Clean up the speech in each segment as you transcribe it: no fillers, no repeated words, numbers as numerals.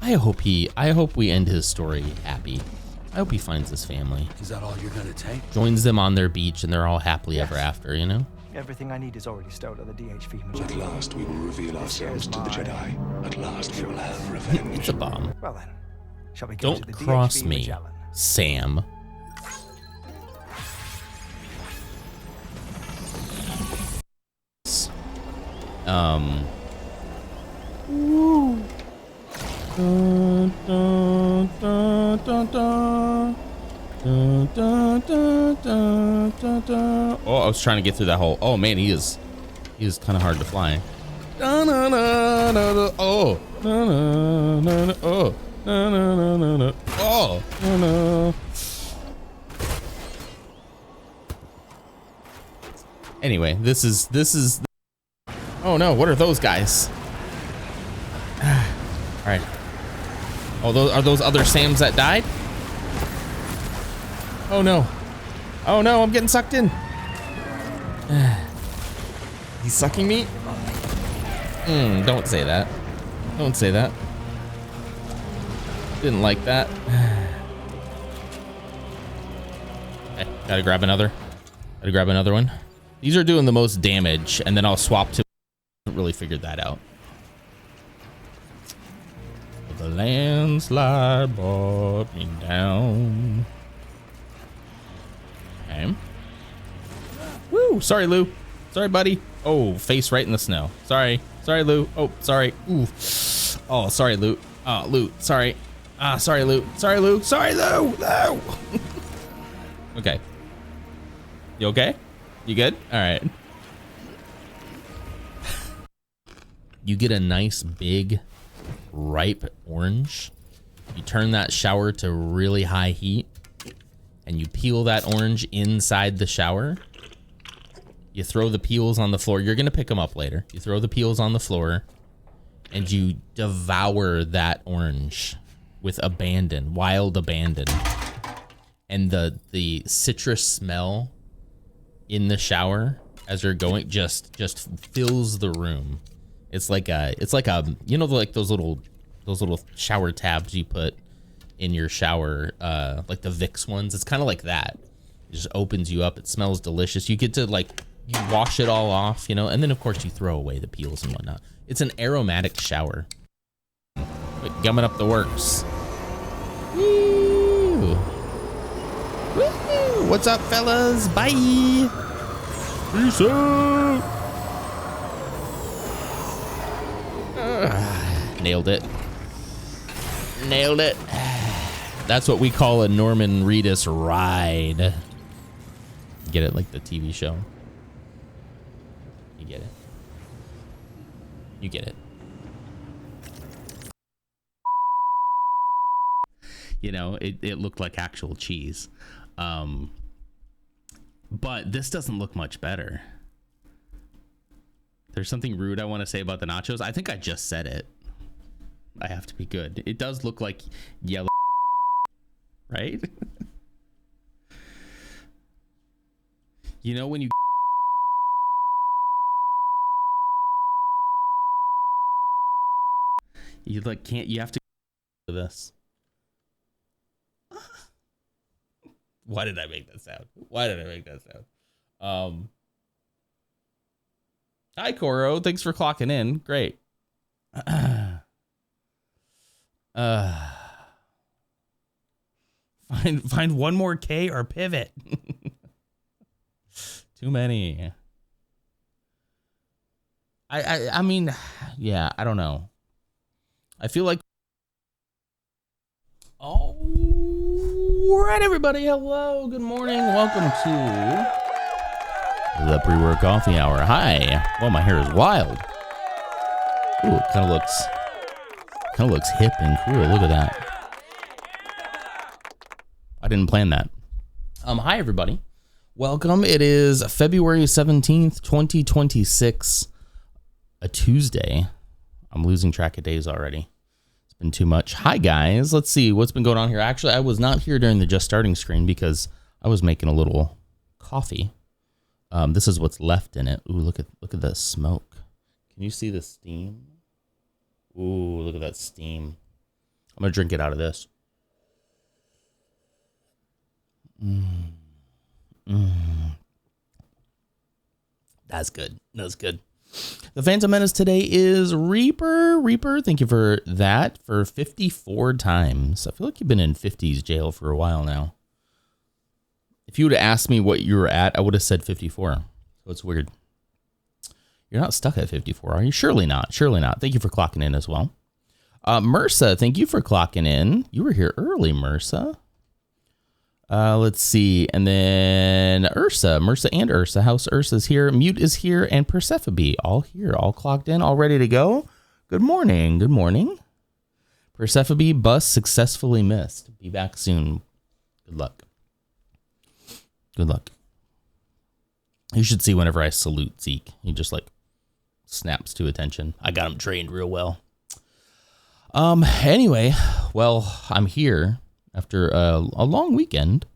I hope we end his story happy. I hope he finds his family. Is that all you're gonna take? Joins them on their beach and they're all happily ever after, you know? Everything I need is already stowed on the DHV machine. At last we will reveal ourselves to the Jedi. At last we will have revenge. It's a bomb. Well then, shall we go to Don't the cross DHV me, Magellan? Sam. Woo. Dun, dun, dun, dun, dun. Dun, dun, dun, dun, dun, dun. Oh, I was trying to get through that hole. Oh man, he is kind of hard to fly. Dun, dun, dun, dun, dun. Oh, dun, dun, dun, dun. Oh, dun, dun, dun, dun, dun. Oh, dun, dun. Anyway, this is. Oh no, what are those guys? All right. Oh, are those other Sams that died? Oh no. Oh no, I'm getting sucked in. He's sucking me? Don't say that. Don't say that. Didn't like that. Okay, gotta grab another one. These are doing the most damage, and then I'll swap to. I haven't really figured that out. The landslide brought me down. Okay. Woo! Sorry, Lou. Sorry, buddy. Oh, face right in the snow. Sorry. Sorry, Lou. Oh, sorry. Ooh. Oh, sorry, Lou. Oh, Lou. Sorry. Sorry, Lou. Sorry, Lou. Sorry, Lou. No. Okay. You okay? You good? All right. You get a nice big ripe orange. You turn that shower to really high heat and you peel that orange inside the shower. You throw the peels on the floor. You're gonna pick them up later. You throw the peels on the floor and you devour that orange with abandon, wild abandon. And the citrus smell in the shower as you're going just fills the room. It's like a you know, like those little shower tabs you put in your shower, like the Vicks ones. It's kind of like that. It just opens you up. It smells delicious. You get to you wash it all off, you know, and then of course you throw away the peels and whatnot. It's an aromatic shower. Gumming up the works. Woo! Woo! What's up, fellas? Bye. Peace out. Nailed it. Nailed it. That's what we call a Norman Reedus ride. Get it, like the TV show. You get it. You get it. You know, it looked like actual cheese. But this doesn't look much better. There's something rude I want to say about the nachos. I think I just said it. I have to be good. It does look like yellow, right? You know when you you have to do this. Why did I make that sound? Why did I make that sound? Hi, Coro. Thanks for clocking in. Great. Find one more K or pivot. Too many. I mean, yeah, I don't know. I feel like. All right, everybody. Hello. Good morning. Welcome to the pre-work coffee hour. Hi. Well, my hair is wild. Ooh, it kind of looks hip and cool. Look at that. I didn't plan that. Hi, everybody. Welcome. It is February 17th, 2026, a Tuesday. I'm losing track of days already. It's been too much. Hi, guys. Let's see what's been going on here. Actually, I was not here during the just starting screen because I was making a little coffee. This is what's left in it. Ooh, look at the smoke. Can you see the steam? Ooh, look at that steam. I'm going to drink it out of this. That's good. That's good. The Phantom Menace today is Reaper. Reaper, thank you for that for 54 times. I feel like you've been in 50s jail for a while now. If you would have asked me what you were at, I would have said 54. So it's weird. You're not stuck at 54, are you? Surely not. Surely not. Thank you for clocking in as well. Mursa, thank you for clocking in. You were here early, Mursa. Let's see. And then Mursa and Ursa. House Ursa's here. Mute is here. And Persephone, all here, all clocked in, all ready to go. Good morning. Good morning. Persephone, bus successfully missed. Be back soon. Good luck. Good luck. You should see whenever I salute Zeke. He just like snaps to attention. I got him trained real well. Anyway, well, I'm here after a long weekend.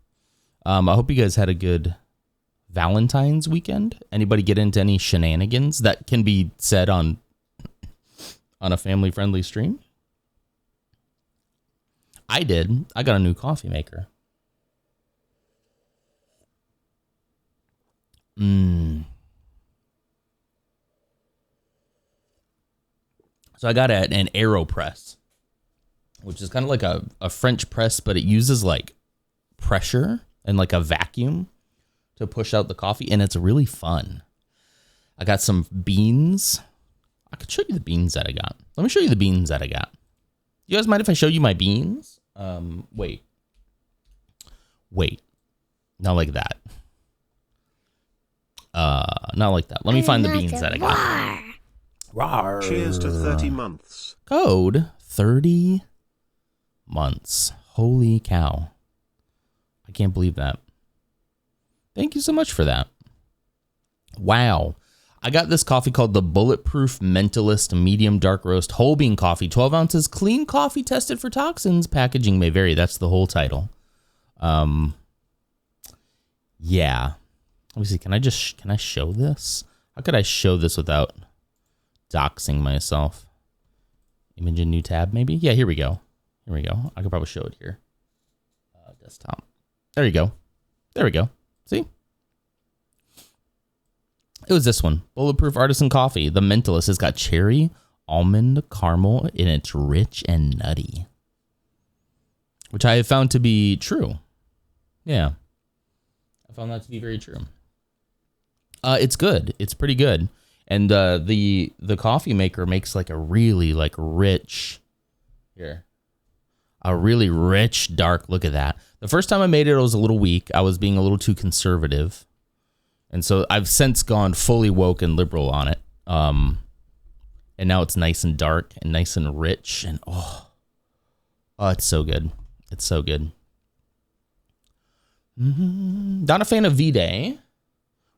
I hope you guys had a good Valentine's weekend. Anybody get into any shenanigans that can be said on a family-friendly stream? I did. I got a new coffee maker. So I got an AeroPress, which is kind of like a French press, but it uses like pressure and like a vacuum to push out the coffee, and it's really fun. I got some beans. I could show you the beans that I got. Let me show you the beans that I got. You guys mind if I show you my beans? Wait. Not like that. Not like that. Let me find the beans that I got. Rawr. Cheers to 30 months. Code 30 months. Holy cow. I can't believe that. Thank you so much for that. Wow. I got this coffee called the Bulletproof Mentalist Medium Dark Roast Whole Bean Coffee. 12 ounces, clean coffee tested for toxins. Packaging may vary. That's the whole title. Yeah. Let me see. Can I show this? How could I show this without doxing myself? Image in new tab, maybe? Yeah, here we go. Here we go. I could probably show it here. Desktop. There you go. There we go. See? It was this one. Bulletproof Artisan Coffee. The Mentalist has got cherry, almond, caramel, and it's rich and nutty. Which I have found to be true. Yeah. I found that to be very true. It's good. It's pretty good. And the coffee maker makes like a really like rich, a really rich dark. Look at that. The first time I made it, it was a little weak. I was being a little too conservative, and so I've since gone fully woke and liberal on it. And now it's nice and dark and nice and rich, and oh, it's so good. It's so good. Not a fan of V-Day,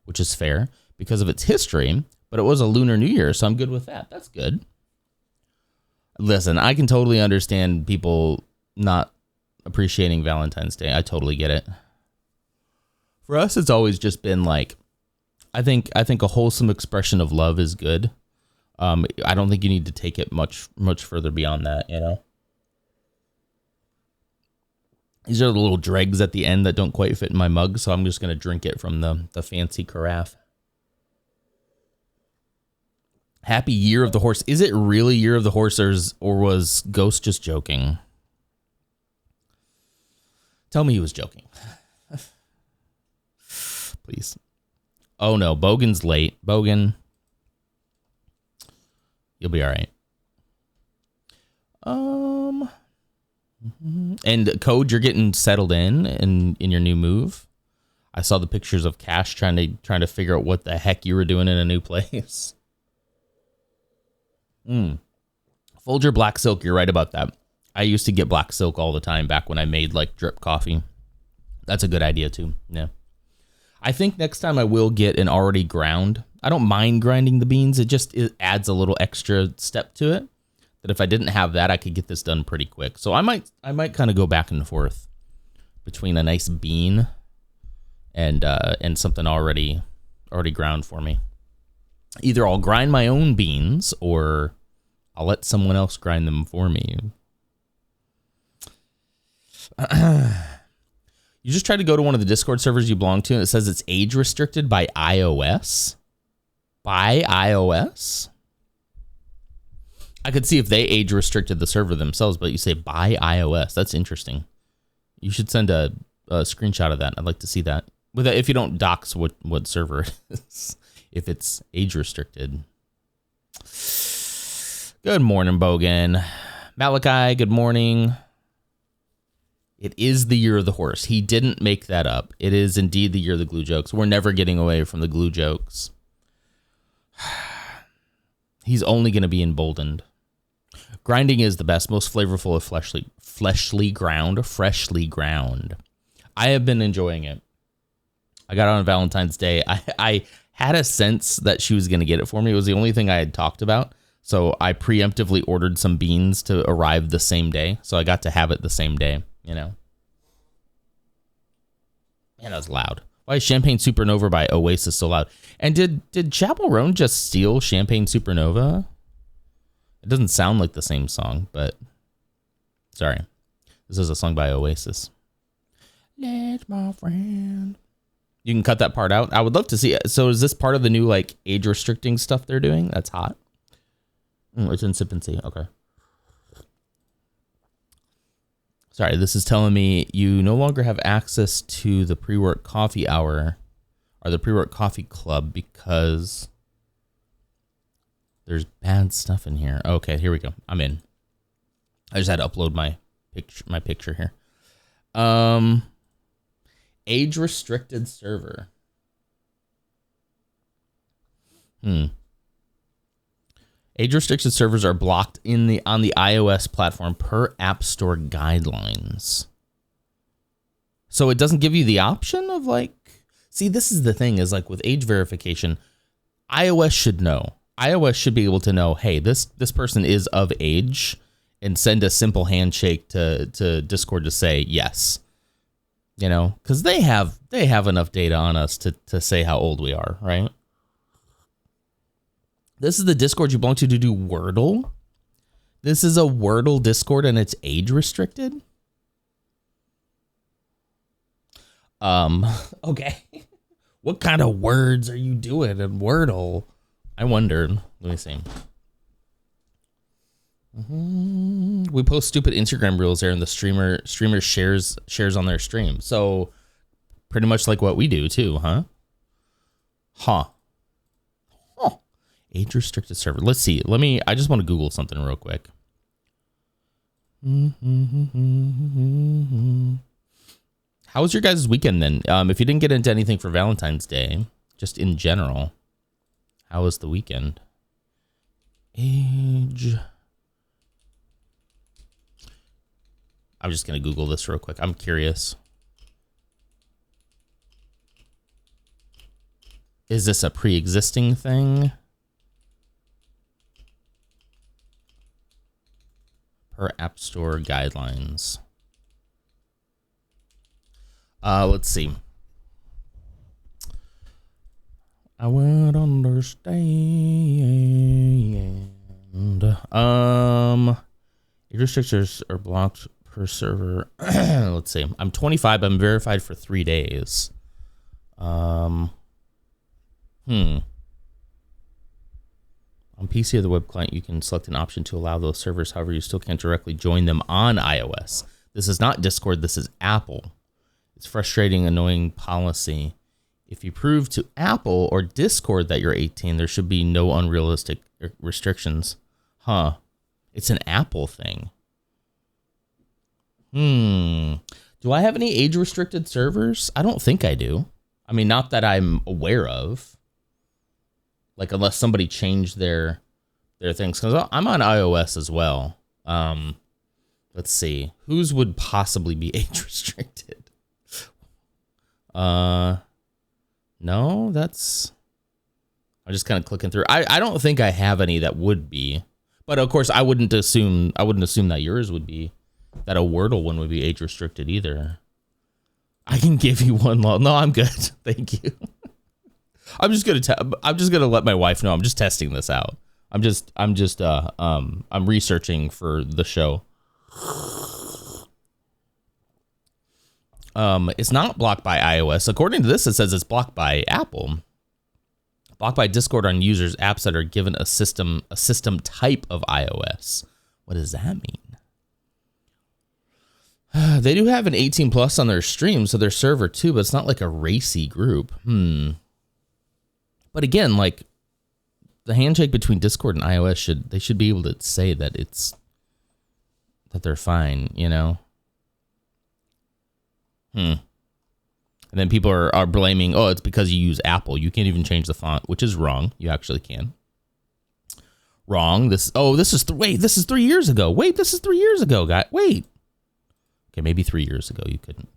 which is fair because of its history. But it was a Lunar New Year, so I'm good with that. That's good. Listen, I can totally understand people not appreciating Valentine's Day. I totally get it. For us, it's always just been like, I think a wholesome expression of love is good. I don't think you need to take it much further beyond that, you know? These are the little dregs at the end that don't quite fit in my mug, so I'm just going to drink it from the fancy carafe. Happy Year of the Horse. Is it really Year of the Horse, or was Ghost just joking? Tell me he was joking. Please. Oh no, Bogan's late. Bogan, you'll be all right. And Code, you're getting settled in your new move. I saw the pictures of Cash trying to figure out what the heck you were doing in a new place. Folger Black Silk, you're right about that. I used to get Black Silk all the time back when I made like drip coffee. That's a good idea too. Yeah. I think next time I will get an already ground. I don't mind grinding the beans. It adds a little extra step to it. That if I didn't have that, I could get this done pretty quick. So I might kind of go back and forth between a nice bean and something already ground for me. Either I'll grind my own beans or I'll let someone else grind them for me. You just try to go to one of the Discord servers you belong to, and it says it's age restricted by iOS. By iOS? I could see if they age restricted the server themselves, but you say by iOS. That's interesting. You should send a screenshot of that. I'd like to see that. If you don't dox what server it is, if it's age restricted. Good morning, Bogan. Malachi, good morning. It is the year of the horse. He didn't make that up. It is indeed the year of the glue jokes. We're never getting away from the glue jokes. He's only going to be emboldened. Grinding is the best, most flavorful of freshly ground. I have been enjoying it. I got it on Valentine's Day. I had a sense that she was going to get it for me. It was the only thing I had talked about. So I preemptively ordered some beans to arrive the same day. So I got to have it the same day, you know. Man, that was loud. Why is Champagne Supernova by Oasis so loud? And did Chapel Roan just steal Champagne Supernova? It doesn't sound like the same song, but sorry. This is a song by Oasis. Let my friend. You can cut that part out. I would love to see it. So is this part of the new like age restricting stuff they're doing? That's hot. It's in Sip and See. Okay. Sorry, this is telling me you no longer have access to the pre-work coffee hour or the pre-work coffee club because there's bad stuff in here. Okay, here we go. I'm in. I just had to upload my picture here. Age restricted server. Age restricted servers are blocked on the iOS platform per App Store guidelines. So it doesn't give you the option of like, see, this is the thing is like with age verification, iOS should know. iOS should be able to know, hey, this person is of age and send a simple handshake to Discord to say yes. You know, because they have enough data on us to say how old we are, right? This is the Discord you belong to do Wordle. This is a Wordle Discord and it's age restricted. Okay. What kind of words are you doing in Wordle? I wondered. Let me see. We post stupid Instagram reels there and the streamer shares on their stream. So pretty much like what we do too, huh? Age restricted server. Let's see. I just want to Google something real quick. How was your guys' weekend then? If you didn't get into anything for Valentine's Day, just in general, how was the weekend? Age. I'm just going to Google this real quick. I'm curious. Is this a pre-existing thing? Per App Store guidelines. Let's see. I would understand. Age restrictions are blocked per server. Let's see. I'm 25. I'm verified for 3 days. On PC or the web client, you can select an option to allow those servers. However, you still can't directly join them on iOS. This is not Discord. This is Apple. It's frustrating, annoying policy. If you prove to Apple or Discord that you're 18, there should be no unrealistic restrictions. It's an Apple thing. Do I have any age-restricted servers? I don't think I do. I mean, not that I'm aware of. Like, unless somebody changed their things. Because I'm on iOS as well. Let's see. Whose would possibly be age-restricted? No, that's... I'm just kind of clicking through. I don't think I have any that would be. But, of course, I wouldn't assume that yours would be. That a Wordle one would be age-restricted either. I can give you one. No, I'm good. Thank you. I'm just gonna let my wife know. I'm just testing this out. I'm researching for the show. It's not blocked by iOS. According to this, it says it's blocked by Apple. Blocked by Discord on users' apps that are given a system type of iOS. What does that mean? They do have an 18 plus on their stream, so their server too, but it's not like a racy group. But again, like the handshake between Discord and iOS should be able to say that they're fine, you know? And then people are blaming, oh, it's because you use Apple. You can't even change the font, which is wrong. You actually can. Wrong. This is 3 years ago. Wait, this is 3 years ago, guy. Wait. Okay, maybe 3 years ago you couldn't.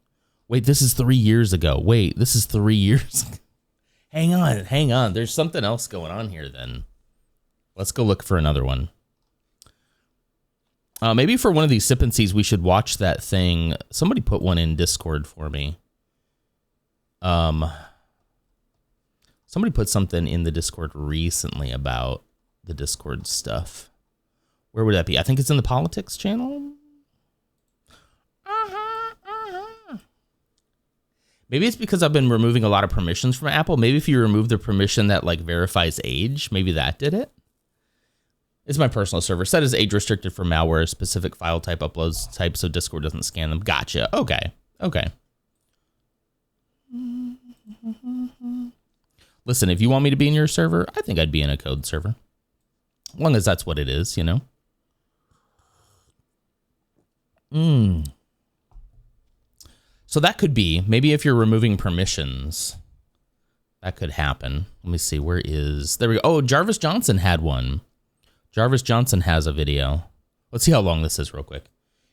Wait, this is 3 years ago. Wait, this is 3 years. Hang on. There's something else going on here then. Let's go look for another one. Maybe for one of these sip and sees, we should watch that thing. Somebody put one in Discord for me. Somebody put something in the Discord recently about the Discord stuff. Where would that be? I think it's in the politics channel. Maybe it's because I've been removing a lot of permissions from Apple. Maybe if you remove the permission that like verifies age, maybe that did it. It's my personal server. Set as age restricted for malware, specific file type uploads type, so Discord doesn't scan them. Gotcha. Okay. Listen, if you want me to be in your server, I think I'd be in a code server. As long as that's what it is, you know? So that could be, maybe if you're removing permissions, that could happen. Let me see, there we go. Oh, Jarvis Johnson had one. Jarvis Johnson has a video. Let's see how long this is real quick.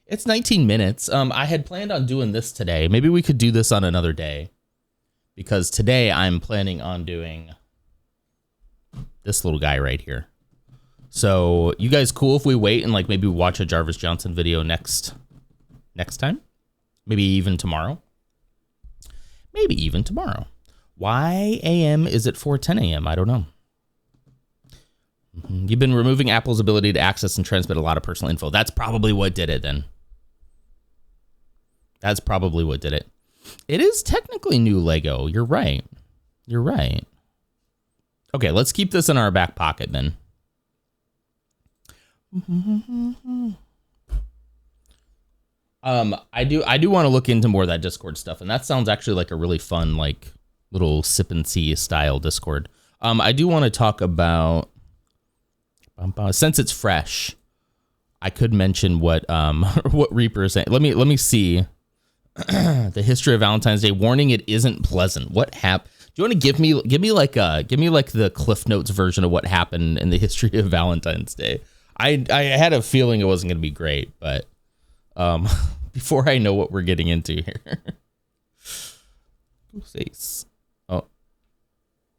It's 19 minutes. I had planned on doing this today. Maybe we could do this on another day. Because today I'm planning on doing this little guy right here. So you guys cool if we wait and like maybe watch a Jarvis Johnson video next time? Maybe even tomorrow? Why AM is it 4:10 AM? I don't know. You've been removing Apple's ability to access and transmit a lot of personal info. That's probably what did it then. It is technically new Lego. You're right. Okay, let's keep this in our back pocket then. I do want to look into more of that Discord stuff, and that sounds actually like a really fun, like little sip and see style Discord. I do want to talk about, since it's fresh, I could mention what Reaper is saying. Let me see. The history of Valentine's Day. Warning: it isn't pleasant. What happened? Do you want to give me like the Cliff Notes version of what happened in the history of Valentine's Day? I had a feeling it wasn't going to be great, but before I know what we're getting into here, oh,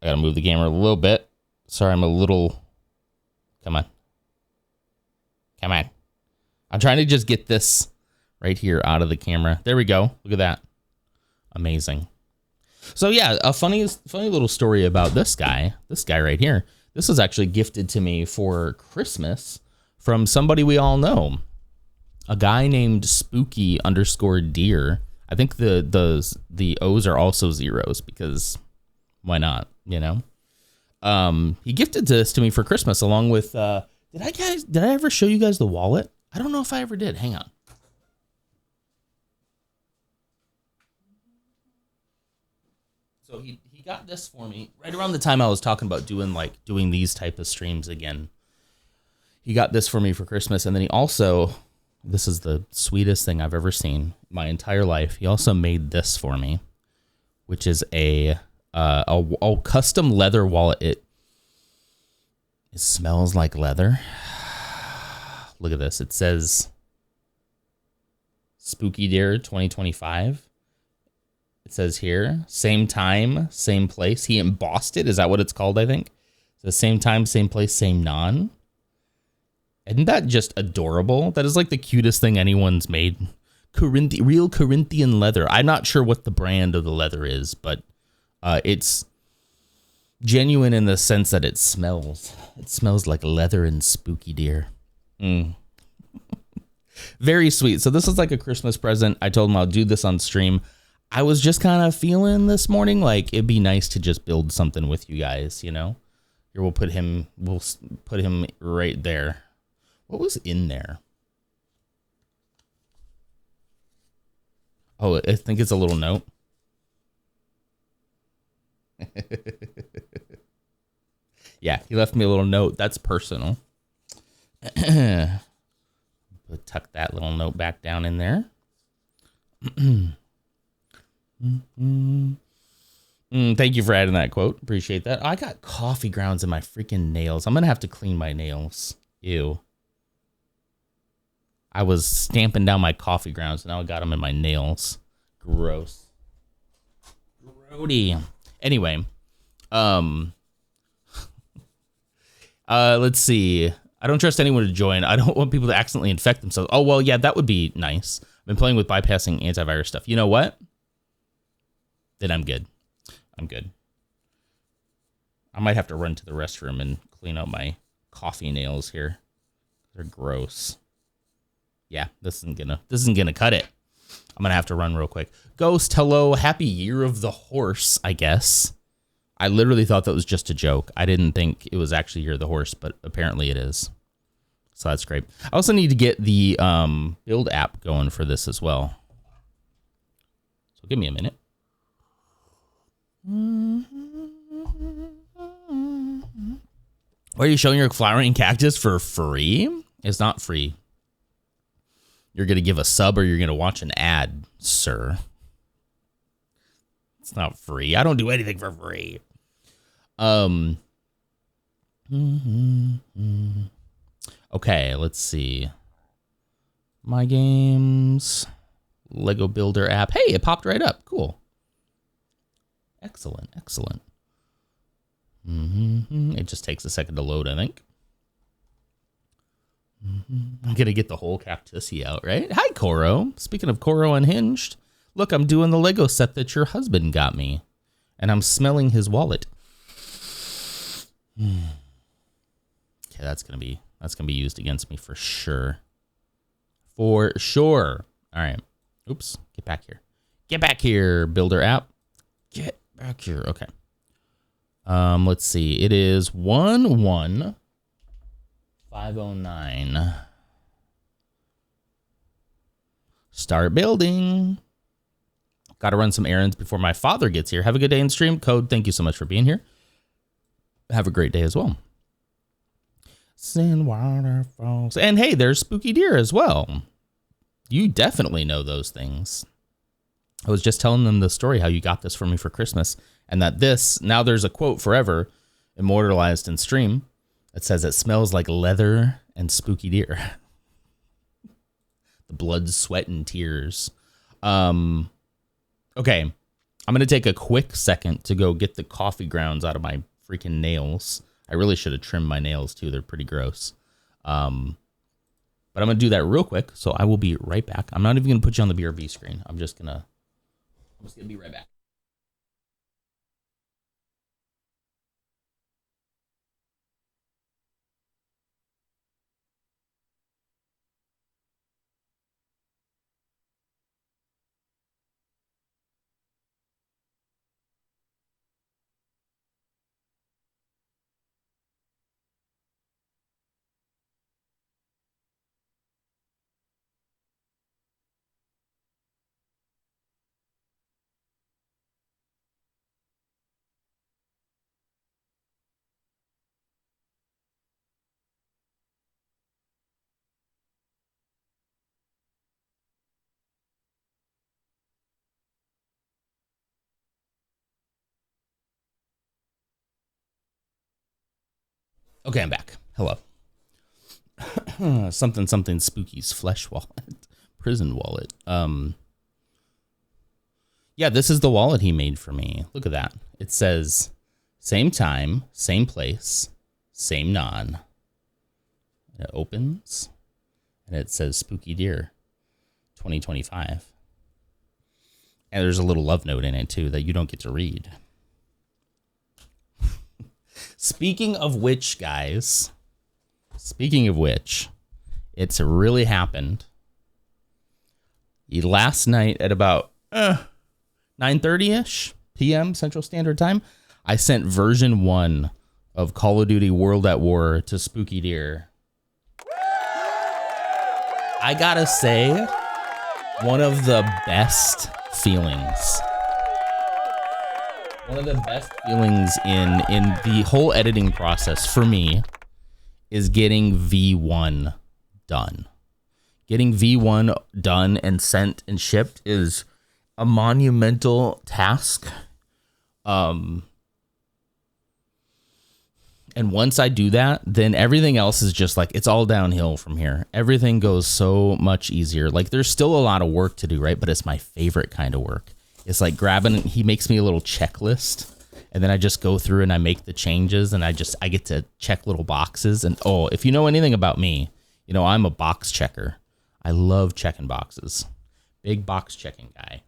I gotta move the camera a little bit. Sorry, I'm a little. Come on. I'm trying to just get this right here out of the camera. There we go. Look at that. Amazing. So yeah, a funny little story about this guy right here. This was actually gifted to me for Christmas from somebody we all know. A guy named Spooky_Deer. I think the O's are also zeros because why not, you know? He gifted this to me for Christmas along with did I ever show you guys the wallet? I don't know if I ever did. Hang on. So he got this for me right around the time I was talking about doing these type of streams again. He got this for me for Christmas, and then he also, this is the sweetest thing I've ever seen in my entire life. He also made this for me, which is a custom leather wallet. It smells like leather. Look at this. It says Spooky Deer 2025. It says here, same time, same place. He embossed it. Is that what it's called, I think? It says same time, same place, same non. Isn't that just adorable? That is like the cutest thing anyone's made. Real Corinthian leather. I'm not sure what the brand of the leather is, but it's genuine in the sense that it smells. It smells like leather and Spooky Deer. Very sweet. So this is like a Christmas present. I told him I'll do this on stream. I was just kind of feeling this morning like it'd be nice to just build something with you guys, you know? Here, we'll put him right there. What was in there? Oh, I think it's a little note. Yeah, he left me a little note. That's personal. We'll tuck that little note back down in there. Thank you for adding that quote. Appreciate that. I got coffee grounds in my freaking nails. I'm going to have to clean my nails. Ew. I was stamping down my coffee grounds, and now I got them in my nails. Gross. Grody. Anyway, let's see. I don't trust anyone to join. I don't want people to accidentally infect themselves. Oh, well, yeah, that would be nice. I've been playing with bypassing antivirus stuff. You know what? Then I'm good. I'm good. I might have to run to the restroom and clean out my coffee nails here. They're gross. Yeah, this isn't gonna cut it. I'm gonna have to run real quick. Ghost, hello, happy year of the horse, I guess. I literally thought that was just a joke. I didn't think it was actually Year of the Horse, but apparently it is. So that's great. I also need to get the build app going for this as well. So give me a minute. Why are you showing your flowering cactus for free? It's not free. You're going to give a sub or you're going to watch an ad, sir. It's not free. I don't do anything for free. Okay, let's see. My games. Lego Builder app. Hey, it popped right up. Cool. Excellent, excellent. It just takes a second to load, I think. I'm going to get the whole Cactussy out, right? Hi, Koro. Speaking of Koro Unhinged, look, I'm doing the Lego set that your husband got me. And I'm smelling his wallet. Okay, that's gonna be used against me for sure. For sure. All right. Oops. Get back here. Get back here, Builder app. Get back here. Okay. Let's see. It is 11509. Start building. Got to run some errands before my father gets here. Have a good day in stream. Code, thank you so much for being here. Have a great day as well. Sand waterfalls. And hey, there's Spooky Deer as well. You definitely know those things. I was just telling them the story how you got this for me for Christmas. And that this, now there's a quote forever immortalized in stream that says it smells like leather and spooky deer. The blood, sweat, and tears. Okay, I'm going to take a quick second to go get the coffee grounds out of my freaking nails. I really should have trimmed my nails too. They're pretty gross. But I'm going to do that real quick, so I will be right back. I'm not even going to put you on the BRB screen. I'm just going to be right back. Okay, I'm back. Hello. something spooky's flesh wallet. Prison wallet. Yeah, this is the wallet he made for me. Look at that. It says same time, same place, same non. It opens and it says Spooky Deer 2025. And there's a little love note in it too that you don't get to read. Speaking of which, guys, it's really happened. Last night at about 9:30ish p.m. Central Standard Time, I sent version 1 of Call of Duty World at War to Spooky Deer. I gotta say, one of the best feelings. One of the best feelings in the whole editing process for me is getting V1 done. Getting V1 done and sent and shipped is a monumental task. And once I do that, then everything else is just like, it's all downhill from here. Everything goes so much easier. Like, there's still a lot of work to do, right? But it's my favorite kind of work. It's like he makes me a little checklist, and then I just go through and I make the changes, and I get to check little boxes. And if you know anything about me, you know, I'm a box checker. I love checking boxes. Big box checking guy.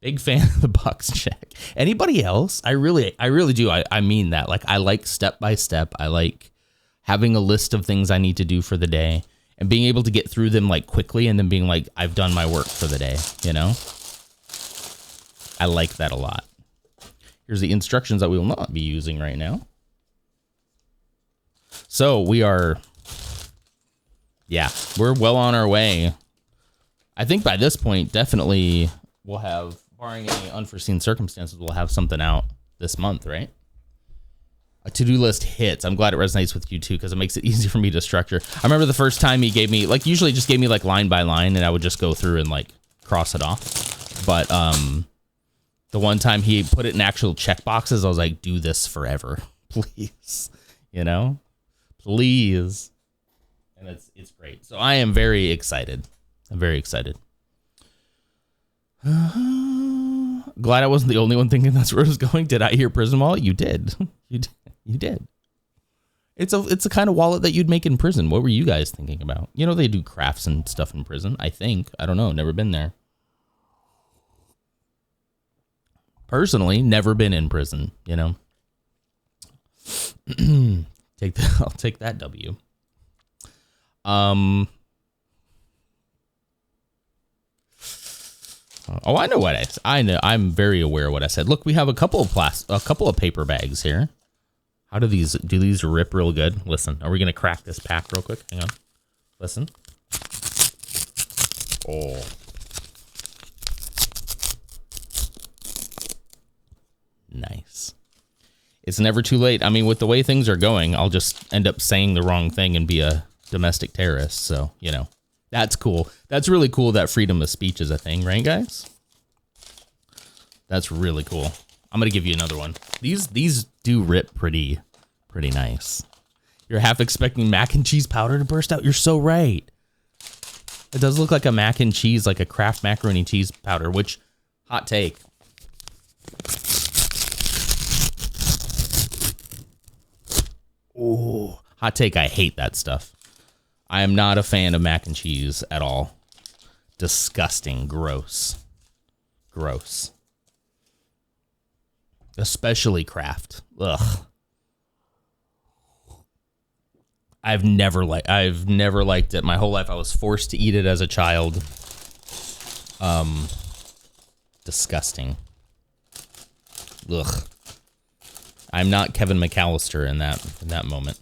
Big fan of the box check. Anybody else? I really do. I mean that. Like, I like step by step. I like having a list of things I need to do for the day and being able to get through them like quickly and then being like, I've done my work for the day, you know? I like that a lot. Here's the instructions that we will not be using right now. So we're well on our way. I think by this point, definitely we'll have, barring any unforeseen circumstances, we'll have something out this month, right? A to-do list hits. I'm glad it resonates with you too, because it makes it easy for me to structure. I remember the first time he gave me, like, usually just gave me like line by line, and I would just go through and like cross it off. But the one time he put it in actual check boxes, I was like, do this forever, please. You know, please. And it's great. So I am very excited. I'm very excited. Glad I wasn't the only one thinking that's where it was going. Did I hear prison wallet? You did. You did. It's a kind of wallet that you'd make in prison. What were you guys thinking about? You know, they do crafts and stuff in prison, I think. I don't know. Never been there. Personally, never been in prison, you know. I'll take that W. Oh, I know what I know. I'm very aware of what I said. Look, we have a couple of paper bags here. How do these rip real good? Listen, are we gonna crack this pack real quick? Hang on. Listen. Oh. Nice. It's never too late. I mean, with the way things are going, I'll just end up saying the wrong thing and be a domestic terrorist. So, you know. That's cool. That's really cool that freedom of speech is a thing, right, guys? That's really cool. I'm going to give you another one. These do rip pretty nice. You're half expecting mac and cheese powder to burst out. You're so right. It does look like a mac and cheese, like a Kraft macaroni cheese powder, which, hot take. Oh, hot take. I hate that stuff. I am not a fan of mac and cheese at all. Disgusting. Gross. Gross. Especially Kraft. Ugh. I've never liked it. My whole life I was forced to eat it as a child. Disgusting. Ugh. I'm not Kevin McAllister in that moment.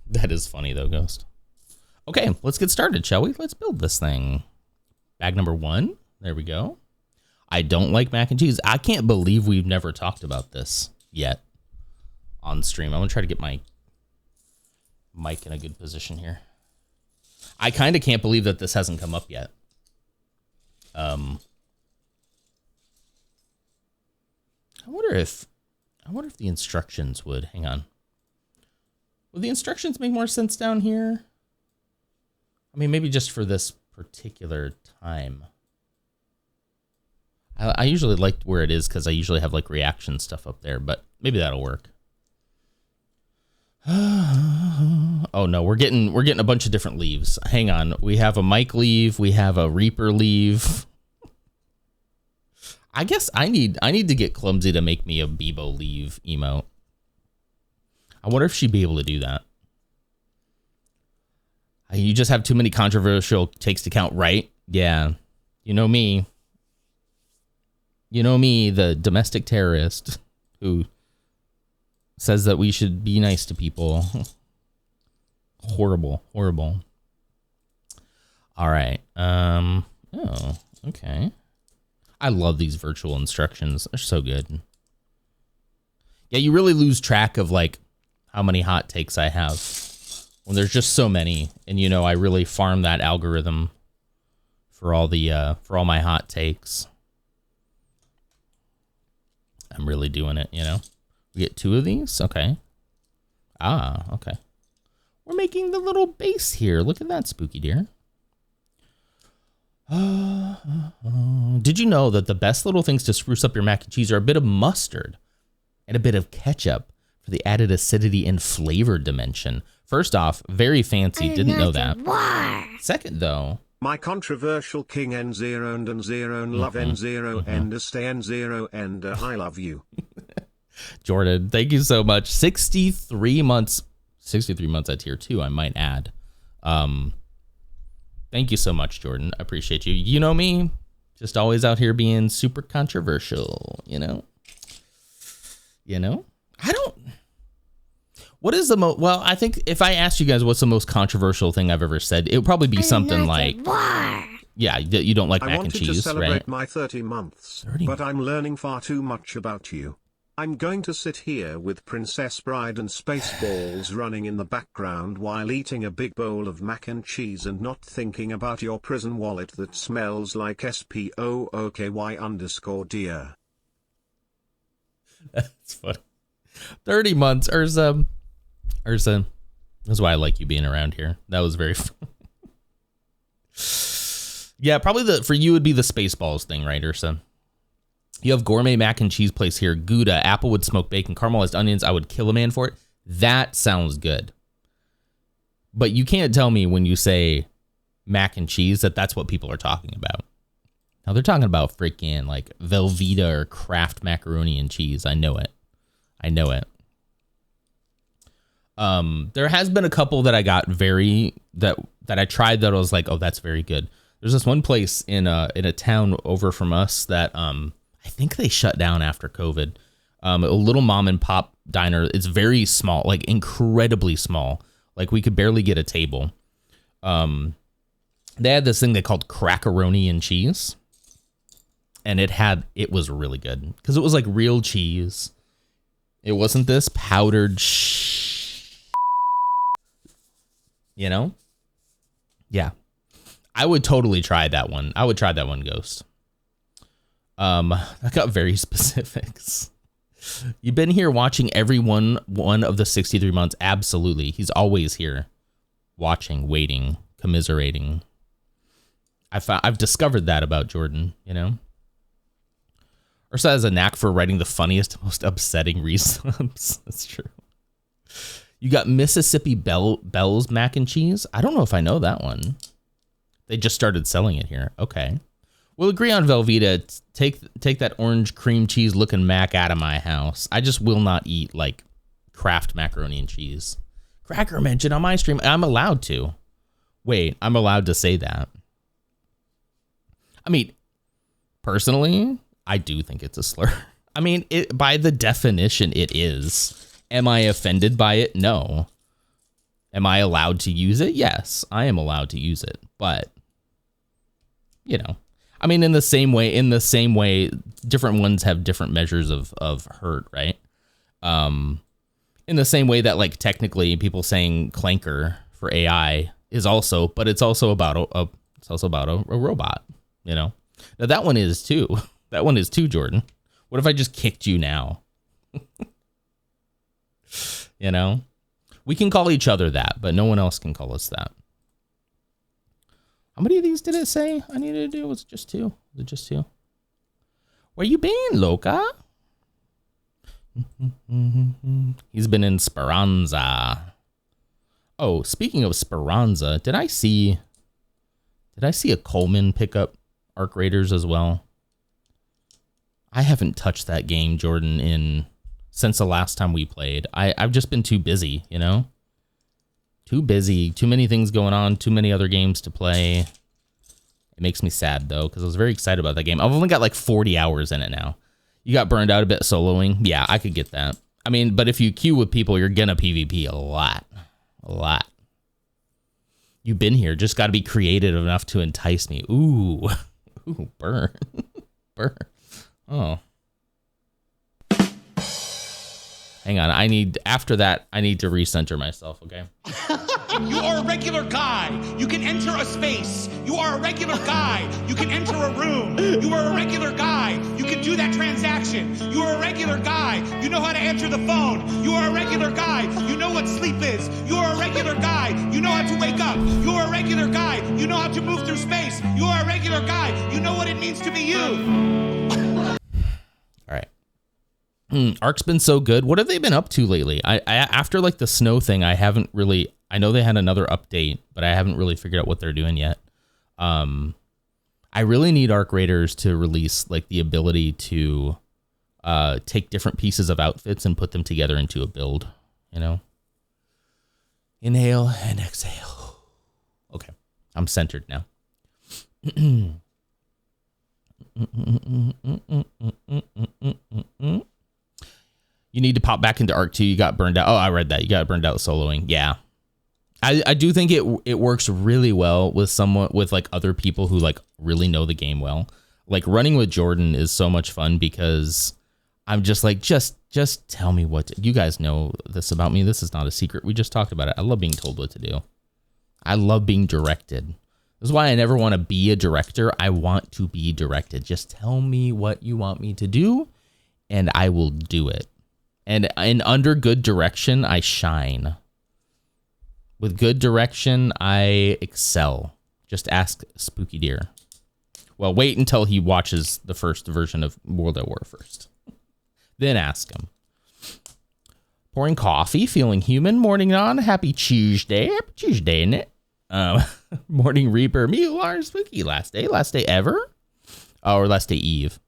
That is funny though, Ghost. Okay, let's get started, shall we? Let's build this thing. Bag number 1. There we go. I don't like mac and cheese. I can't believe we've never talked about this yet on stream. I'm gonna try to get my mic in a good position here. I kind of can't believe that this hasn't come up yet. I wonder if the instructions would, hang on. Would the instructions make more sense down here? I mean, maybe just for this particular time. I usually like where it is because I usually have like reaction stuff up there, but maybe that'll work. Oh no, we're getting a bunch of different leaves. Hang on. We have a Mike leave, we have a Reaper leave. I guess I need to get Clumsy to make me a Bebo leave emote. I wonder if she'd be able to do that. You just have too many controversial takes to count, right? Yeah. You know me. You know me, the domestic terrorist who says that we should be nice to people. Horrible. Horrible. All right. Oh, okay. I love these virtual instructions. They're so good. Yeah, you really lose track of like how many hot takes I have when there's just so many. And, you know, I really farm that algorithm for all my hot takes. I'm really doing it, you know. We get 2 of these. Okay. Ah, okay. We're making the little base here. Look at that, spooky deer. Did you know that the best little things to spruce up your mac and cheese are a bit of mustard and a bit of ketchup for the added acidity and flavor dimension? First off, very fancy. Didn't know that. Second, though, My controversial king N0 and N0 and love N0 and stay N0 and I love you. Jordan, thank you so much. 63 months at tier 2, I might add. Thank you so much, Jordan. I appreciate you. You know me, just always out here being super controversial, you know? What is the most, well, I think if I asked you guys what's the most controversial thing I've ever said, it would probably be something like, yeah, you don't like mac and cheese, right? I wanted to celebrate my 30 months, 30 but I'm learning far too much about you. I'm going to sit here with Princess Bride and Spaceballs running in the background while eating a big bowl of mac and cheese and not thinking about your prison wallet that smells like SPOOKY_dear. That's funny. 30 months, Urza. That's why I like you being around here. That was very fun. Yeah, probably for you would be the Spaceballs thing, right, Ursa? You have gourmet mac and cheese place here. Gouda, applewood smoked bacon, caramelized onions. I would kill a man for it. That sounds good. But you can't tell me when you say mac and cheese that's what people are talking about. Now they're talking about freaking like Velveeta or Kraft macaroni and cheese. I know it. There has been a couple that I got that I tried that I was like, oh, that's very good. There's this one place in a town over from us that I think they shut down after COVID. A little mom and pop diner. It's very small, like incredibly small. Like we could barely get a table. They had this thing they called crackaroni and cheese. And it was really good because it was like real cheese. It wasn't this powdered you know? Yeah. I would totally try that one. I would try that one, Ghost. I got very specifics. You've been here watching every one of the 63 months. Absolutely. He's always here. Watching, waiting, commiserating. I've discovered that about Jordan, you know? Ursa has a knack for writing the funniest, most upsetting resubs. That's true. You got Mississippi Bell's mac and cheese. I don't know if I know that one. They just started selling it here. Okay. We'll agree on Velveeta. Take that orange cream cheese looking mac out of my house. I just will not eat like Kraft macaroni and cheese. Cracker mentioned on my stream. I'm allowed to. Wait, I'm allowed to say that. I mean, personally, I do think it's a slur. I mean, by the definition, it is. Am I offended by it? No. Am I allowed to use it? Yes, I am allowed to use it. But, you know, I mean, in the same way, different ones have different measures of hurt, right? In the same way that, like, technically people saying clanker for AI is also, but it's also about a robot, you know? Now that one is too. That one is too, Jordan. What if I just kicked you now? You know? We can call each other that, but no one else can call us that. How many of these did it say I needed to do? Was it just 2? Was it just 2? Where you been, Loca? He's been in Speranza. Oh, speaking of Speranza, did I see a Coleman pick up Arc Raiders as well? I haven't touched that game, Jordan, since the last time we played. I've just been too busy, you know? Too busy, too many things going on, too many other games to play. It makes me sad, though, because I was very excited about that game. I've only got like 40 hours in it now. You got burned out a bit soloing? Yeah, I could get that. I mean, but if you queue with people, you're going to PvP a lot. A lot. You've been here. Just got to be creative enough to entice me. Ooh. Ooh, burn. Burn. Oh. Hang on. After that, I need to recenter myself, okay? You are a regular guy. You can enter a space. You are a regular guy. You can enter a room. You are a regular guy. You can do that transaction. You are a regular guy. You know how to answer the phone. You are a regular guy. You know what sleep is. You are a regular guy. You know how to wake up. You are a regular guy. You know how to move through space. You are a regular guy. You know what it means to be you. All right. Ark's been so good. What have they been up to lately? I after like the snow thing, I haven't really. I know they had another update, but I haven't really figured out what they're doing yet. I really need Arc Raiders to release like the ability to take different pieces of outfits and put them together into a build. You know, inhale and exhale. Okay, I'm centered now. You need to pop back into Arc 2. You got burned out. Oh, I read that. You got burned out soloing. Yeah. I do think it works really well with someone, with like other people who like really know the game well. Like running with Jordan is so much fun because I'm just like, just tell me you guys know this about me. This is not a secret. We just talked about it. I love being told what to do. I love being directed. This is why I never want to be a director. I want to be directed. Just tell me what you want me to do and I will do it. And under good direction, I shine. With good direction, I excel. Just ask Spooky Deer. Well, wait until he watches the first version of World at War first. Then ask him. Pouring coffee, feeling human. Morning on. Happy Tuesday. Happy Tuesday, isn't it? Morning Reaper. Mular Spooky. Last day ever? Oh, or last day Eve.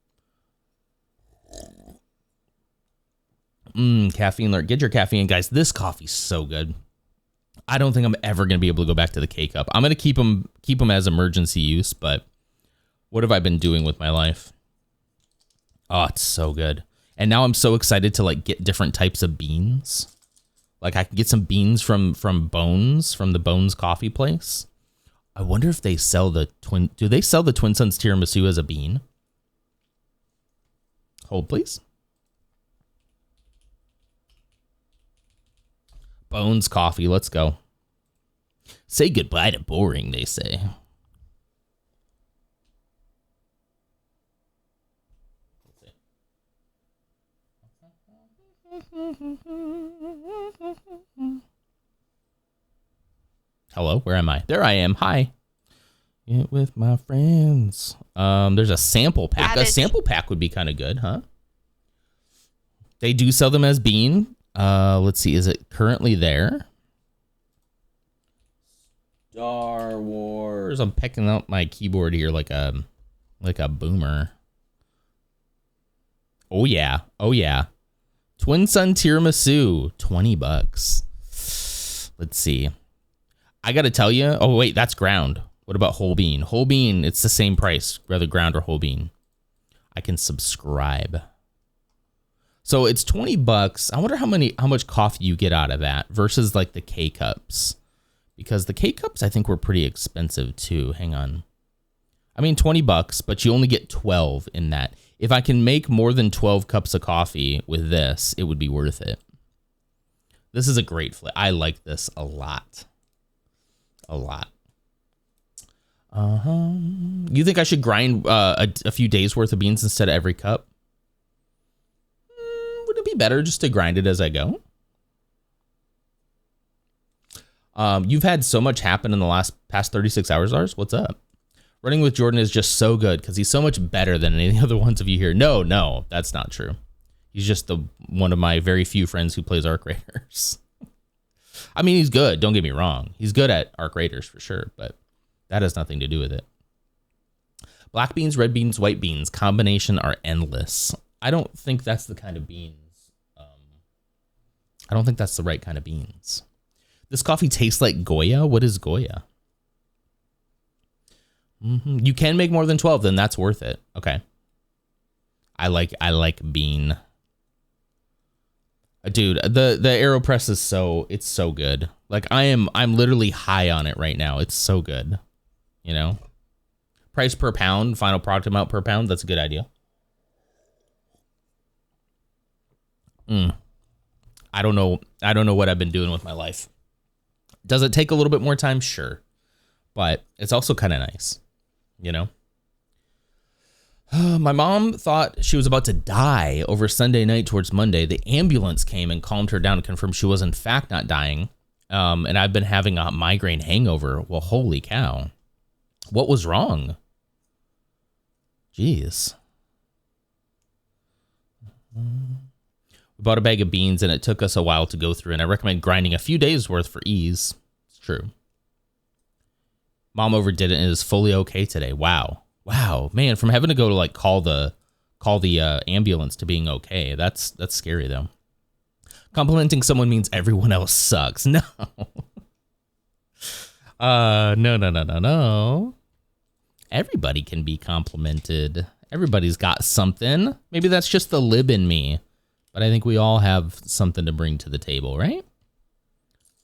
Caffeine alert. Get your caffeine, guys. This coffee's so good. I don't think I'm ever going to be able to go back to the K-Cup. I'm going to keep them as emergency use, but what have I been doing with my life? Oh, it's so good. And now I'm so excited to like get different types of beans. Like I can get some beans from Bones, from the Bones coffee place. I wonder if they sell do they sell the Twin Suns tiramisu as a bean? Hold, please. Bones coffee, let's go. Say goodbye to boring, they say. Hello, where am I? There I am. Hi. Get with my friends. There's a sample pack. Cabbage. A sample pack would be kind of good, huh? They do sell them as bean. Let's see. Is it currently there? Star Wars. I'm picking up my keyboard here like a boomer. Oh yeah. Oh yeah. Twin Sun tiramisu, $20. Let's see. I got to tell you. Oh wait, that's ground. What about whole bean? Whole bean, it's the same price, whether ground or whole bean. I can subscribe. So it's $20. I wonder how much coffee you get out of that versus like the K-Cups. Because the K-Cups I think were pretty expensive too. Hang on. I mean $20, but you only get 12 in that. If I can make more than 12 cups of coffee with this, it would be worth it. This is a great flavor. I like this a lot. A lot. You think I should grind a few days worth of beans instead of every cup? Would it be better just to grind it as I go? You've had so much happen in the past 36 hours, Lars. What's up? Running with Jordan is just so good because he's so much better than any of the other ones of you here. No, that's not true. He's just one of my very few friends who plays Arc Raiders. I mean, he's good. Don't get me wrong. He's good at Arc Raiders for sure, but that has nothing to do with it. Black beans, red beans, white beans, combination are endless. I don't think that's the kind of beans. I don't think that's the right kind of beans. This coffee tastes like Goya. What is Goya? You can make more than 12, then that's worth it. Okay. I like bean. Dude, the AeroPress is it's so good. Like I'm literally high on it right now. It's so good. You know? Price per pound, final product amount per pound, that's a good idea. I don't know what I've been doing with my life. Does it take a little bit more time? Sure. But it's also kind of nice, you know? My mom thought she was about to die over Sunday night towards Monday. The ambulance came and calmed her down and confirmed she was in fact not dying. And I've been having a migraine hangover. Well, holy cow. What was wrong? Jeez. We bought a bag of beans and it took us a while to go through, and I recommend grinding a few days worth for ease. It's true. Mom overdid it and is fully okay today. Wow. Man, from having to go to like call the ambulance to being okay. That's scary though. Complimenting someone means everyone else sucks. No. No. Everybody can be complimented. Everybody's got something. Maybe that's just the lib in me. But I think we all have something to bring to the table, right?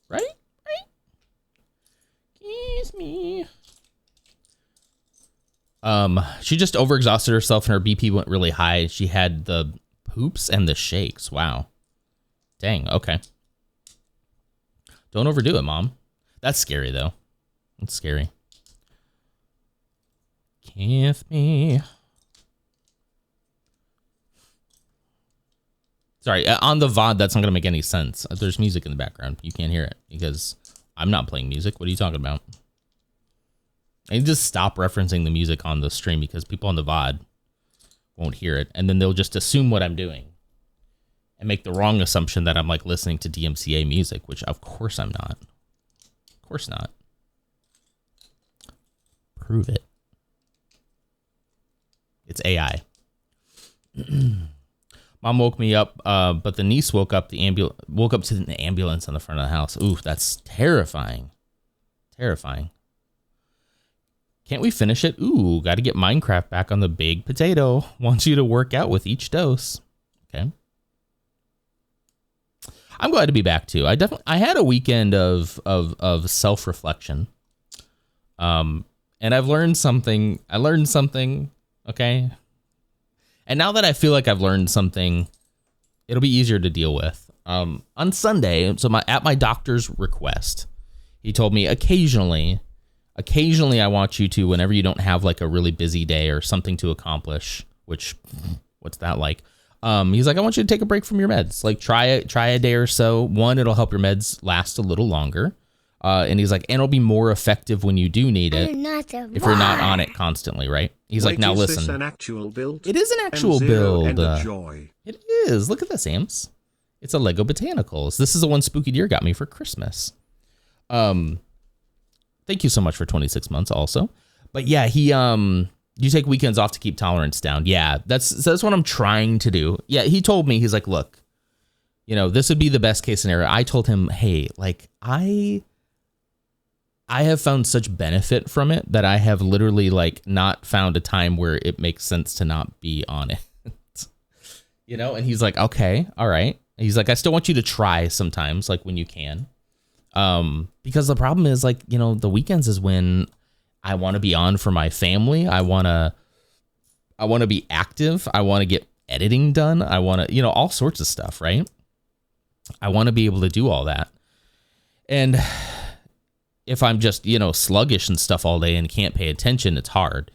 Right? Kiss me. She just overexhausted herself and her BP went really high. She had the poops and the shakes. Wow. Dang, okay. Don't overdo it, Mom. That's scary, though. That's scary. Kiss me. Sorry, on the VOD, that's not going to make any sense. There's music in the background. You can't hear it because I'm not playing music. What are you talking about? I need to stop referencing the music on the stream because people on the VOD won't hear it. And then they'll just assume what I'm doing and make the wrong assumption that I'm like listening to DMCA music, which of course I'm not. Of course not. Prove it. It's AI. Mom woke me up, but the niece woke up to the ambulance on the front of the house. Ooh, that's terrifying. Terrifying. Can't we finish it? Ooh, got to get Minecraft back on the big potato. Wants you to work out with each dose. Okay. I'm glad to be back too. I had a weekend of self-reflection. And I've learned something. Okay. And now that I feel like I've learned something, it'll be easier to deal with. On Sunday, so at my doctor's request, he told me occasionally I want you to, whenever you don't have like a really busy day or something to accomplish, which what's that like? He's like, I want you to take a break from your meds. Like try a day or so. One, it'll help your meds last a little longer. And he's like, and it'll be more effective when you do need it if you're not on it constantly, right? He's like, now listen. Is this an actual build? It is an actual build. Joy. It is. Look at this, Ams. It's a Lego Botanicals. This is the one Spooky Deer got me for Christmas. Thank you so much for 26 months also. But yeah, you take weekends off to keep tolerance down. Yeah, that's what I'm trying to do. Yeah, he told me, he's like, look, this would be the best case scenario. I told him, hey, like I have found such benefit from it that I have literally like not found a time where it makes sense to not be on it. And he's like, okay, all right. He's like, I still want you to try sometimes, like when you can. Because the problem is like, the weekends is when I want to be on for my family. I want to be active. I want to get editing done. I want to, all sorts of stuff, right? I want to be able to do all that. And if I'm just, sluggish and stuff all day and can't pay attention, it's hard,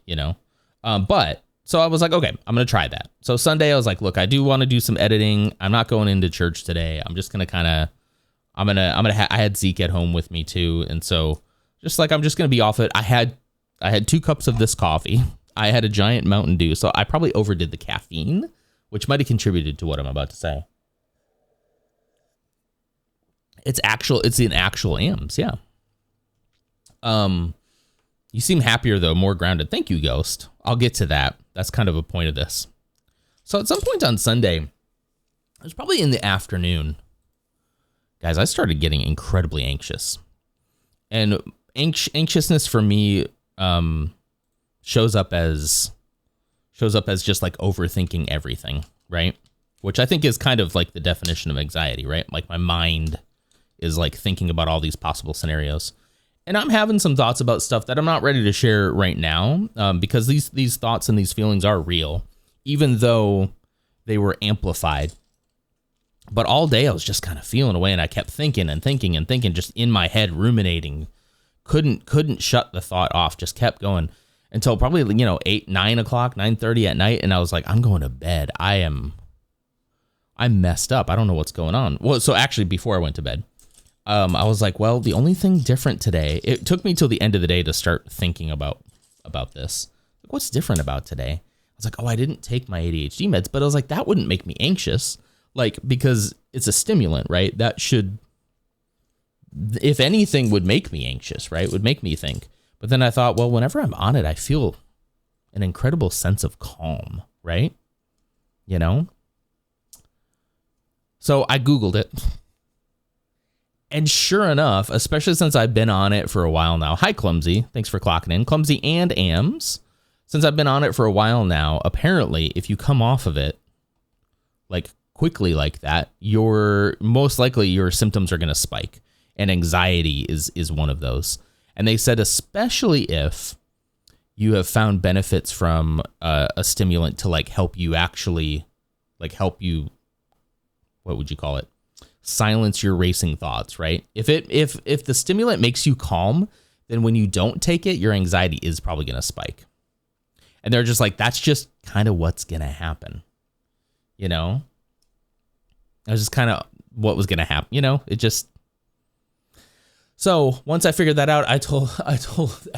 But so I was like, okay, I'm going to try that. So Sunday I was like, look, I do want to do some editing. I'm not going into church today. I'm just going to I had Zeke at home with me too. And so just like, I'm just going to be off it. I had 2 cups of this coffee. I had a giant Mountain Dew. So I probably overdid the caffeine, which might've contributed to what I'm about to say. It's an actual AMS. Yeah. You seem happier though, more grounded. Thank you, Ghost. I'll get to that. That's kind of a point of this. So at some point on Sunday, it was probably in the afternoon, guys, I started getting incredibly anxious. And anxiousness for me, shows up as just like overthinking everything, right? Which I think is kind of like the definition of anxiety, right? Like my mind is like thinking about all these possible scenarios. And I'm having some thoughts about stuff that I'm not ready to share right now, because these thoughts and these feelings are real, even though they were amplified. But all day I was just kind of feeling away, and I kept thinking and thinking and thinking, just in my head, ruminating. Couldn't shut the thought off, just kept going until probably, 8, 9 o'clock, 9:30 at night. And I was like, I'm going to bed. I'm messed up. I don't know what's going on. Well, so actually before I went to bed, I was like, well, the only thing different today, it took me till the end of the day to start thinking about this. Like, what's different about today? I was like, oh, I didn't take my ADHD meds, but I was like, that wouldn't make me anxious. Like, because it's a stimulant, right? That should, if anything, would make me anxious, right? Would make me think. But then I thought, well, whenever I'm on it, I feel an incredible sense of calm, right? So I Googled it. And sure enough, especially since I've been on it for a while now. Hi, Clumsy. Thanks for clocking in. Clumsy and Ams. Since I've been on it for a while now, apparently, if you come off of it, like quickly like that, most likely your symptoms are going to spike. And anxiety is one of those. And they said, especially if you have found benefits from a stimulant to like help you actually, like help you, what would you call it? Silence your racing thoughts, right? If the stimulant makes you calm, then when you don't take it, your anxiety is probably going to spike. And they're just like, that's just kind of what's going to happen. That was just kind of what was going to happen. It just. So once I figured that out, I told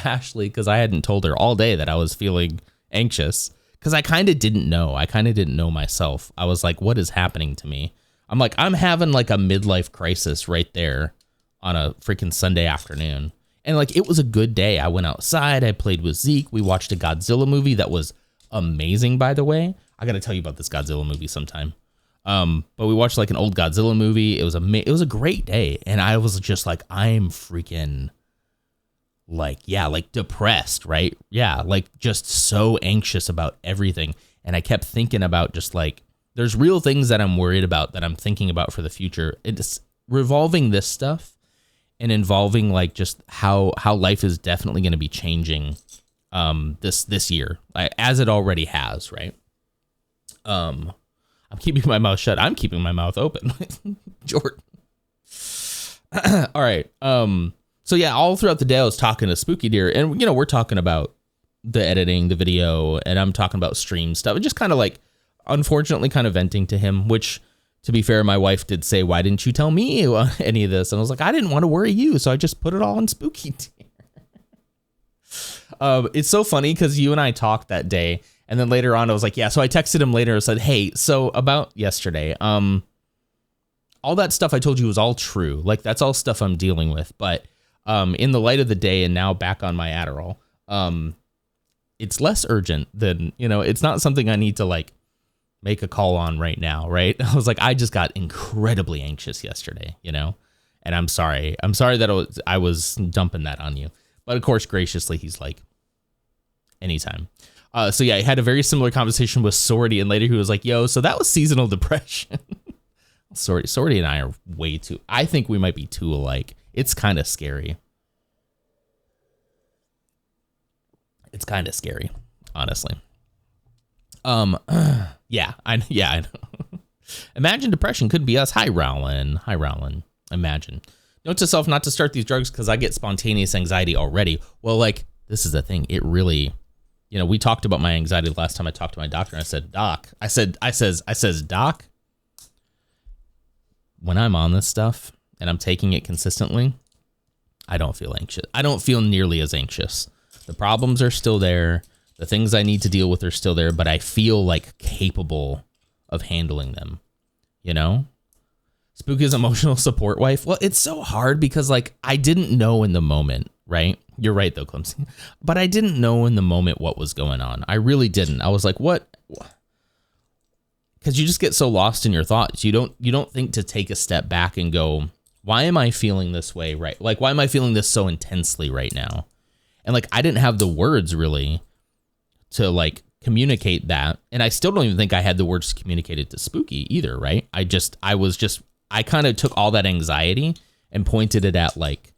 Ashley, because I hadn't told her all day that I was feeling anxious, because I kind of didn't know. I kind of didn't know myself. I was like, what is happening to me? I'm like, I'm having like a midlife crisis right there on a freaking Sunday afternoon. And like, it was a good day. I went outside. I played with Zeke. We watched a Godzilla movie that was amazing, by the way. I got to tell you about this Godzilla movie sometime. But we watched like an old Godzilla movie. It was a great day. And I was just like, I'm freaking like depressed, right? Yeah. Like just so anxious about everything. And I kept thinking about just like, there's real things that I'm worried about, that I'm thinking about for the future. It's revolving this stuff and involving like just how life is definitely going to be changing this year, as it already has, right? I'm keeping my mouth shut. I'm keeping my mouth open. Jordan. All right. So yeah, all throughout the day I was talking to Spooky Deer, and we're talking about the editing, the video, and I'm talking about stream stuff. Just kind of like, unfortunately, kind of venting to him, which, to be fair, my wife did say, why didn't you tell me any of this? And I was like, I didn't want to worry you, so I just put it all on Spooky Deer. It's so funny because you and I talked that day, and then later on I was like, yeah, so I texted him later and said, hey, so about yesterday, all that stuff I told you was all true. Like, that's all stuff I'm dealing with. But in the light of the day and now back on my Adderall, it's less urgent than, it's not something I need to like make a call on right now, right? I was like, I just got incredibly anxious yesterday, and I'm sorry. I'm sorry that I was dumping that on you. But of course, graciously, he's like, anytime. So yeah, I had a very similar conversation with Sorty, and later he was like, yo, so that was seasonal depression. Sorty and I are I think we might be too alike. It's kind of scary. It's kind of scary, honestly. Yeah, I know. Imagine depression could be us. Hi, Rowlin. Imagine. Note to self not to start these drugs because I get spontaneous anxiety already. Well, like, this is the thing. It really, we talked about my anxiety the last time I talked to my doctor. And I said, Doc, I says, Doc, when I'm on this stuff and I'm taking it consistently, I don't feel anxious. I don't feel nearly as anxious. The problems are still there. The things I need to deal with are still there, but I feel like capable of handling them, Spooky's emotional support wife. Well, it's so hard because like, I didn't know in the moment, right? You're right though, Clumsy. But I didn't know in the moment what was going on. I really didn't. I was like, what? Because you just get so lost in your thoughts. You don't think to take a step back and go, why am I feeling this way, right? Like, why am I feeling this so intensely right now? And like, I didn't have the words really to like communicate that. And I still don't even think I had the words to communicate it to Spooky either, right? I kind of took all that anxiety and pointed it at like,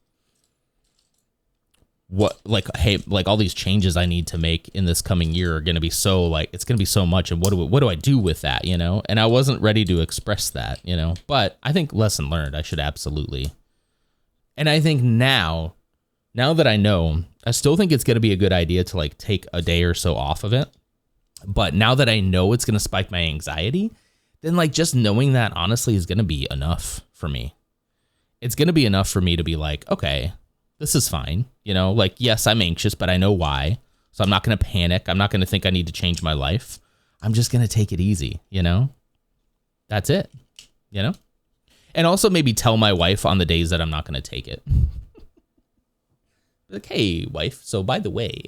what, like, hey, like all these changes I need to make in this coming year are going to be so like, it's going to be so much. And what do I do with that? You know? And I wasn't ready to express that, you know, but I think lesson learned, I should absolutely. And I think now that I know, I still think it's going to be a good idea to like take a day or so off of it. But now that I know it's going to spike my anxiety, then like just knowing that honestly is going to be enough for me. It's going to be enough for me to be like, okay, this is fine. You know, like, yes, I'm anxious, but I know why. So I'm not going to panic. I'm not going to think I need to change my life. I'm just going to take it easy, you know? That's it, you know? And also maybe tell my wife on the days that I'm not going to take it. Like, hey, wife, so by the way,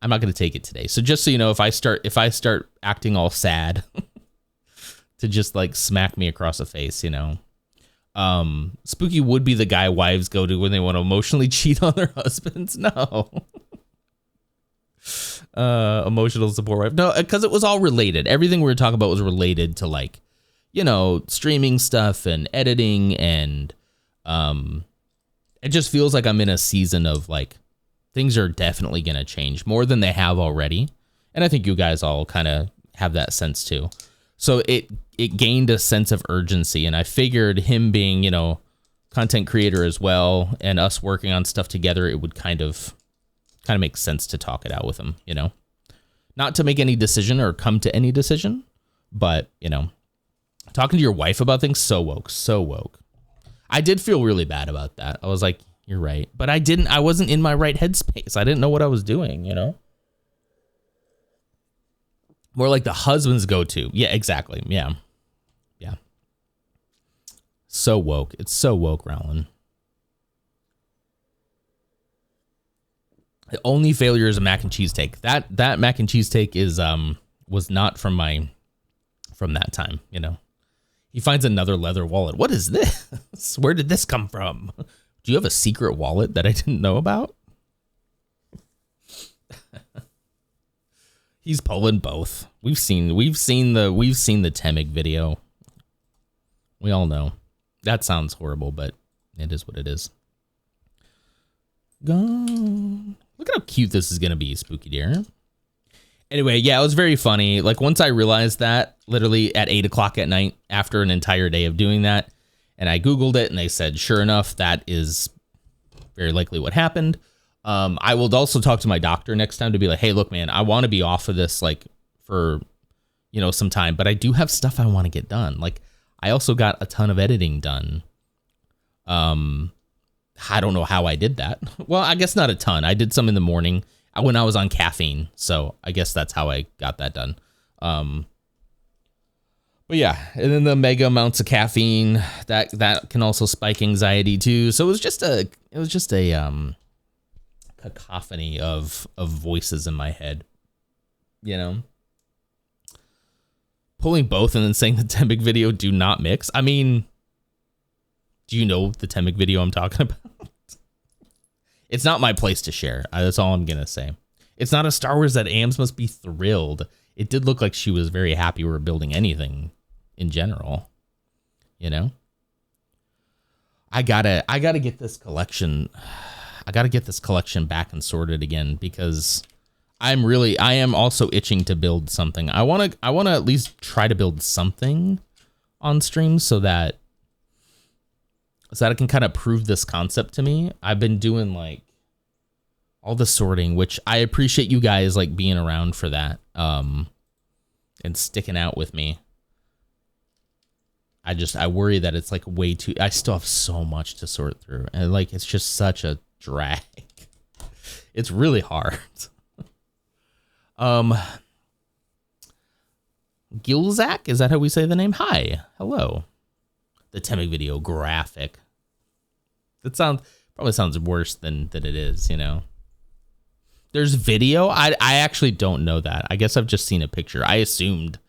I'm not going to take it today. So just so you know, if I start acting all sad to just like smack me across the face, you know? Spooky would be the guy wives go to when they want to emotionally cheat on their husbands. No. Emotional support wife. No, because it was all related. Everything we were talking about was related to like, you know, streaming stuff and editing, and it just feels like I'm in a season of like, things are definitely going to change more than they have already. And I think you guys all kind of have that sense too. So it gained a sense of urgency, and I figured him being, you know, content creator as well, and us working on stuff together, it would kind of make sense to talk it out with him, you know, not to make any decision or come to any decision, but, you know, talking to your wife about things, so woke. I did feel really bad about that. I was like, you're right. But I wasn't in my right headspace. I didn't know what I was doing, you know? More like the husband's go-to. Yeah, exactly. Yeah. So woke. It's so woke, Rowland. The only failure is a mac and cheese take. That mac and cheese take is was not from that time, you know. He finds another leather wallet. What is this? Where did this come from? Do you have a secret wallet that I didn't know about? He's pulling both. We've seen the Temig video. We all know. That sounds horrible, but it is what it is. Gone. Look at how cute this is gonna be, Spooky Deer. Anyway, yeah, it was very funny. Like once I realized that, literally at 8 o'clock at night, after an entire day of doing that, and I Googled it, and they said, sure enough, that is very likely what happened. I will also talk to my doctor next time to be like, hey, look, man, I want to be off of this, like, for, you know, some time, but I do have stuff I want to get done. Like, I also got a ton of editing done. I don't know how I did that. Well, I guess not a ton. I did some in the morning when I was on caffeine, so I guess that's how I got that done. But yeah, and then the mega amounts of caffeine that can also spike anxiety too. So it was just a cacophony of voices in my head, you know, pulling both and then saying the Temig video do not mix. I mean, do you know the Temig video I'm talking about? It's not my place to share. That's all I'm going to say. It's not a Star Wars that AMs must be thrilled. It did look like she was very happy we were building anything in general, you know. I gotta get this collection. I gotta get this collection back and sorted again, because I am also itching to build something. I want to at least try to build something on stream so that I can kind of prove this concept to me. I've been doing like all the sorting, which I appreciate you guys like being around for that, and sticking out with me. I worry that it's like way too, I still have so much to sort through, and like, it's just such a drag. It's really hard. Gilzak, is that how we say the name? Hi, hello. The Temig video graphic. That probably sounds worse than it is, you know. There's video. I actually don't know that. I guess I've just seen a picture. I assumed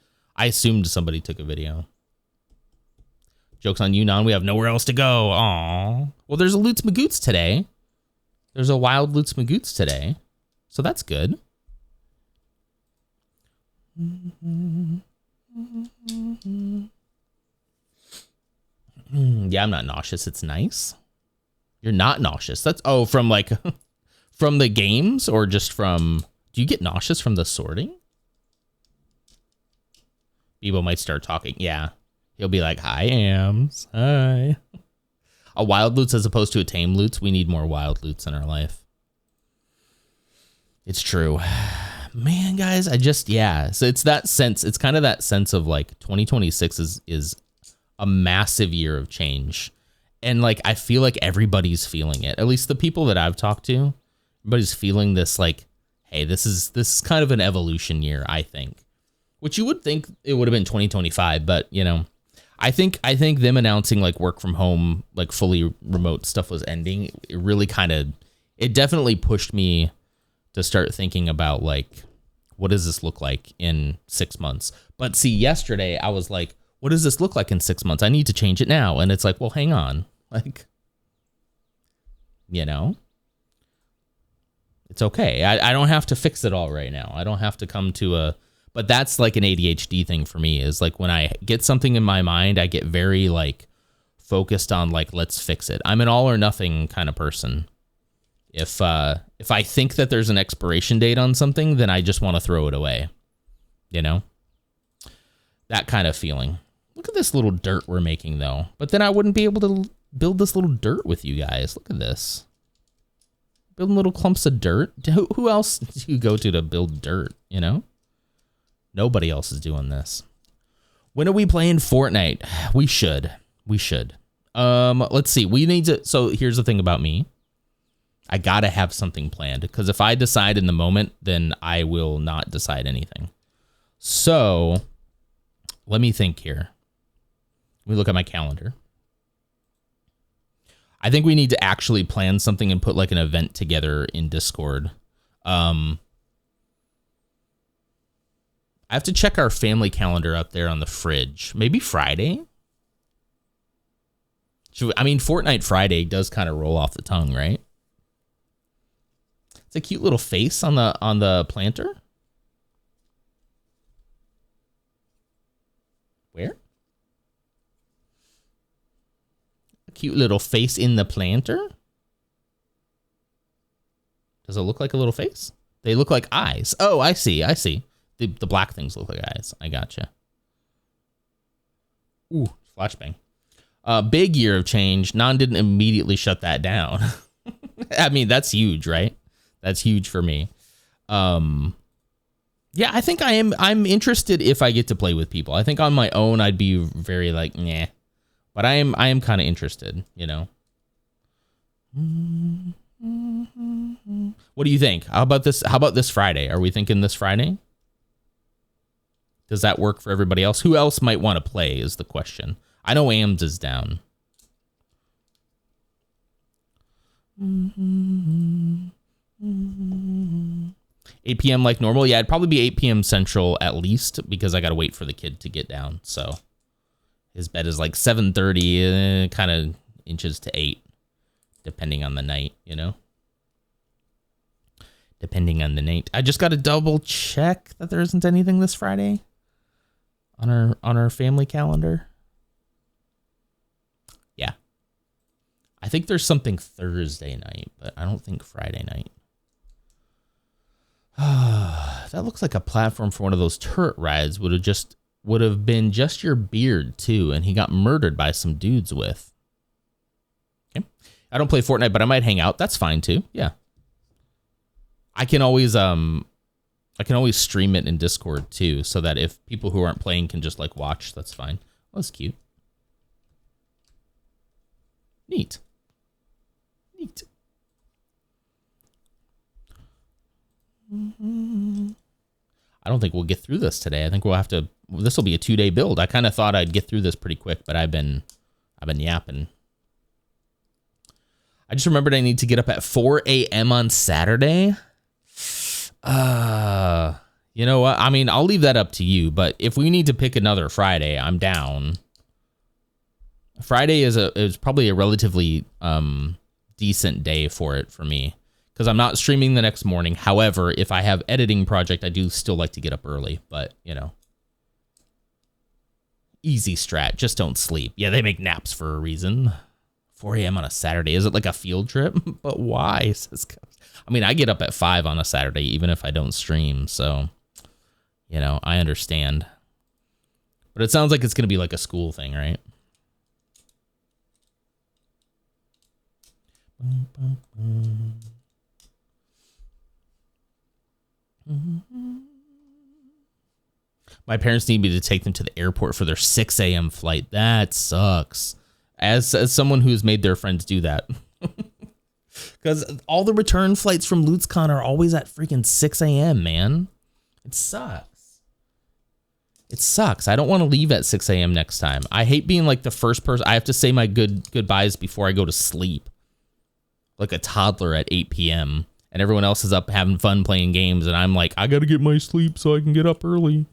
somebody took a video. Joke's on you, Non. We have nowhere else to go. Aw. Well, there's a Loots Magoots today. There's a wild Loots Magoots today. So that's good. Yeah, I'm not nauseous. It's nice. You're not nauseous. That's from like from the games or just from. Do you get nauseous from the sorting? Bebo might start talking. Yeah, he'll be like, "Hi, Ams. Hi." A wild loots as opposed to a tame loots. We need more wild loots in our life. It's true. Man, guys, so it's that sense. It's kind of that sense of like 2026 is a massive year of change. And like, I feel like everybody's feeling it. At least the people that I've talked to, everybody's feeling this like, hey, this is kind of an evolution year, I think. Which you would think it would have been 2025, but you know, I think them announcing like work from home, like fully remote stuff was ending. It really it definitely pushed me to start thinking about like, what does this look like in 6 months? But see, yesterday I was like, what does this look like in 6 months? I need to change it now. And it's like, well, hang on. Like, you know, it's okay. I don't have to fix it all right now. I don't have to come to but that's like an ADHD thing for me, is like when I get something in my mind, I get very like focused on like, let's fix it. I'm an all or nothing kind of person. If I think that there's an expiration date on something, then I just want to throw it away. You know? That kind of feeling. Look at this little dirt we're making though. But then I wouldn't be able to build this little dirt with you guys. Look at this. Building little clumps of dirt. Who else do you go to build dirt, you know? Nobody else is doing this. When are we playing Fortnite? We should. Let's see. We need to. So here's the thing about me. I gotta have something planned, because if I decide in the moment, then I will not decide anything. So let me think here. Let me look at my calendar. I think we need to actually plan something and put like an event together in Discord. I have to check our family calendar up there on the fridge. Maybe Friday? Fortnite Friday does kind of roll off the tongue, right? It's a cute little face on the planter. Where? A cute little face in the planter? Does it look like a little face? They look like eyes. Oh, I see. The black things look like eyes. I gotcha. Ooh, flashbang. Big year of change. Non didn't immediately shut that down. I mean, that's huge, right? That's huge for me. Yeah, I think I'm interested if I get to play with people. I think on my own I'd be very like, nah. But I am kind of interested, you know. What do you think? How about this Friday? Are we thinking this Friday? Does that work for everybody else? Who else might want to play is the question. I know Ams is down. 8 p.m. like normal? Yeah, it'd probably be 8 p.m. Central at least, because I got to wait for the kid to get down. So his bed is like 7:30, kind of inches to 8, depending on the night, you know? Depending on the night. I just got to double check that there isn't anything this Friday on our family calendar. Yeah. I think there's something Thursday night, but I don't think Friday night. That looks like a platform for one of those turret rides. Would have been just your beard too, and he got murdered by some dudes with. Okay. I don't play Fortnite, but I might hang out. That's fine too. Yeah. I can always stream it in Discord too, so that if people who aren't playing can just like watch, that's fine. Well, that's cute. Neat. I don't think we'll get through this today. I think this will be a 2-day build. I kind of thought I'd get through this pretty quick, but I've been yapping. I just remembered I need to get up at 4 a.m. on Saturday. You know what? I mean, I'll leave that up to you, but if we need to pick another Friday, I'm down. Friday is probably a relatively decent day for me, because I'm not streaming the next morning. However, if I have editing project, I do still like to get up early, but you know, easy strat. Just don't sleep. Yeah, they make naps for a reason. 4 a.m. on a Saturday. Is it like a field trip? But why? I mean, I get up at 5 on a Saturday, even if I don't stream. So, you know, I understand. But it sounds like it's going to be like a school thing, right? My parents need me to take them to the airport for their 6 a.m. flight. That sucks. As someone who's made their friends do that. Because all the return flights from LutzCon are always at freaking 6 a.m., man. It sucks. It sucks. I don't want to leave at 6 a.m. next time. I hate being like the first person. I have to say my goodbyes before I go to sleep. Like a toddler at 8 p.m. And everyone else is up having fun playing games. And I'm like, I got to get my sleep so I can get up early.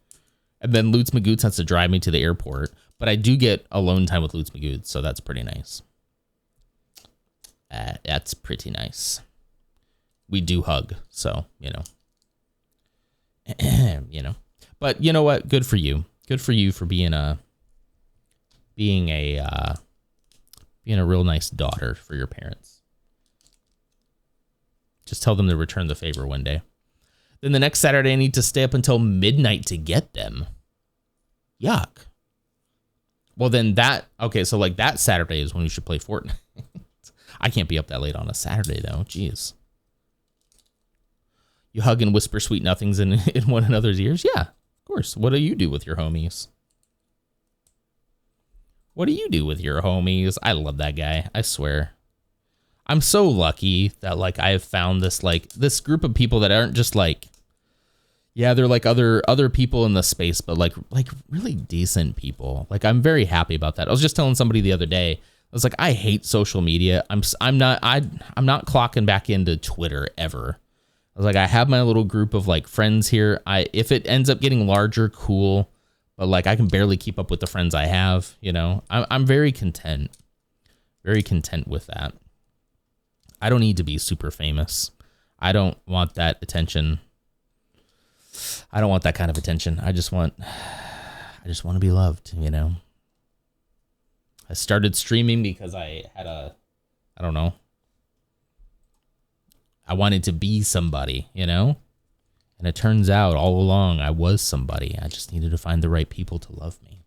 And then Lutz Magoots has to drive me to the airport. But I do get alone time with Lutz Magoots, so that's pretty nice. That's pretty nice. We do hug, so, you know. You know. But you know what? Good for you. Good for you for being a real nice daughter for your parents. Just tell them to return the favor one day. Then the next Saturday, I need to stay up until midnight to get them. Yuck. Well, then so like that Saturday is when we should play Fortnite. I can't be up that late on a Saturday, though. Jeez. You hug and whisper sweet nothings in one another's ears? Yeah, of course. What do you do with your homies? What do you do with your homies? I love that guy. I swear. I'm so lucky that like I have found this group of people that aren't just like, yeah, they're like other people in the space, but like really decent people. Like I'm very happy about that. I was just telling somebody the other day, I was like, I hate social media. I'm not clocking back into Twitter ever. I was like, I have my little group of like friends here. If it ends up getting larger, cool. But like I can barely keep up with the friends I have, you know. I'm very content. Very content with that. I don't need to be super famous. I don't want that attention. I don't want that kind of attention. I just want to be loved, you know. I started streaming because I don't know. I wanted to be somebody, you know? And it turns out all along I was somebody. I just needed to find the right people to love me.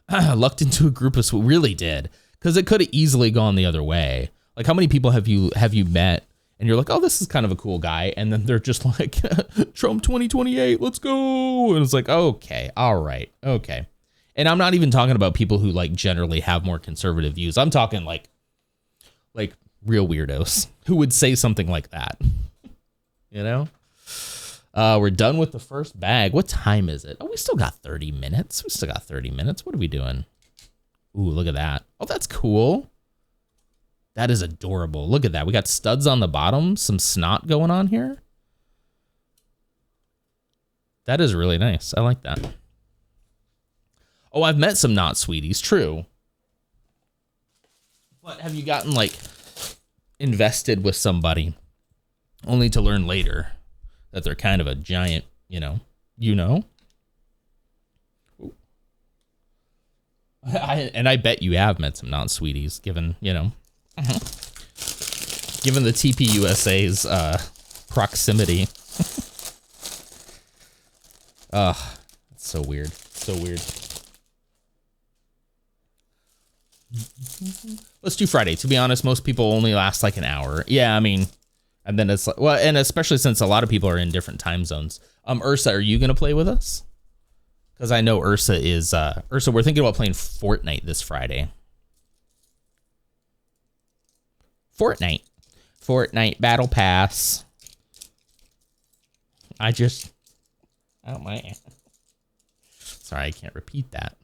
I lucked into a group of really did, because it could have easily gone the other way. Like how many people have you met and you're like, oh, this is kind of a cool guy, and then they're just like, Trump 2028, let's go. And it's like, okay, all right, okay. And I'm not even talking about people who like generally have more conservative views. I'm talking like real weirdos who would say something like that. You know? We're done with the first bag. What time is it? Oh, we still got 30 minutes. What are we doing? Ooh, look at that. Oh, that's cool. That is adorable. Look at that. We got studs on the bottom, some snot going on here. That is really nice. I like that. Oh, I've met some not sweeties, true. But have you gotten like invested with somebody only to learn later that they're kind of a giant, you know? And I bet you have met some not sweeties, given, you know, given the TPUSA's proximity. Ugh, it's so weird. So weird. Let's do Friday. To be honest, most people only last like an hour. Yeah, I mean, and then it's like, well, and especially since a lot of people are in different time zones. Ursa, are you gonna play with us? Because I know Ursa is Ursa. We're thinking about playing Fortnite this Friday. Fortnite Battle Pass. Oh my. Sorry, I can't repeat that.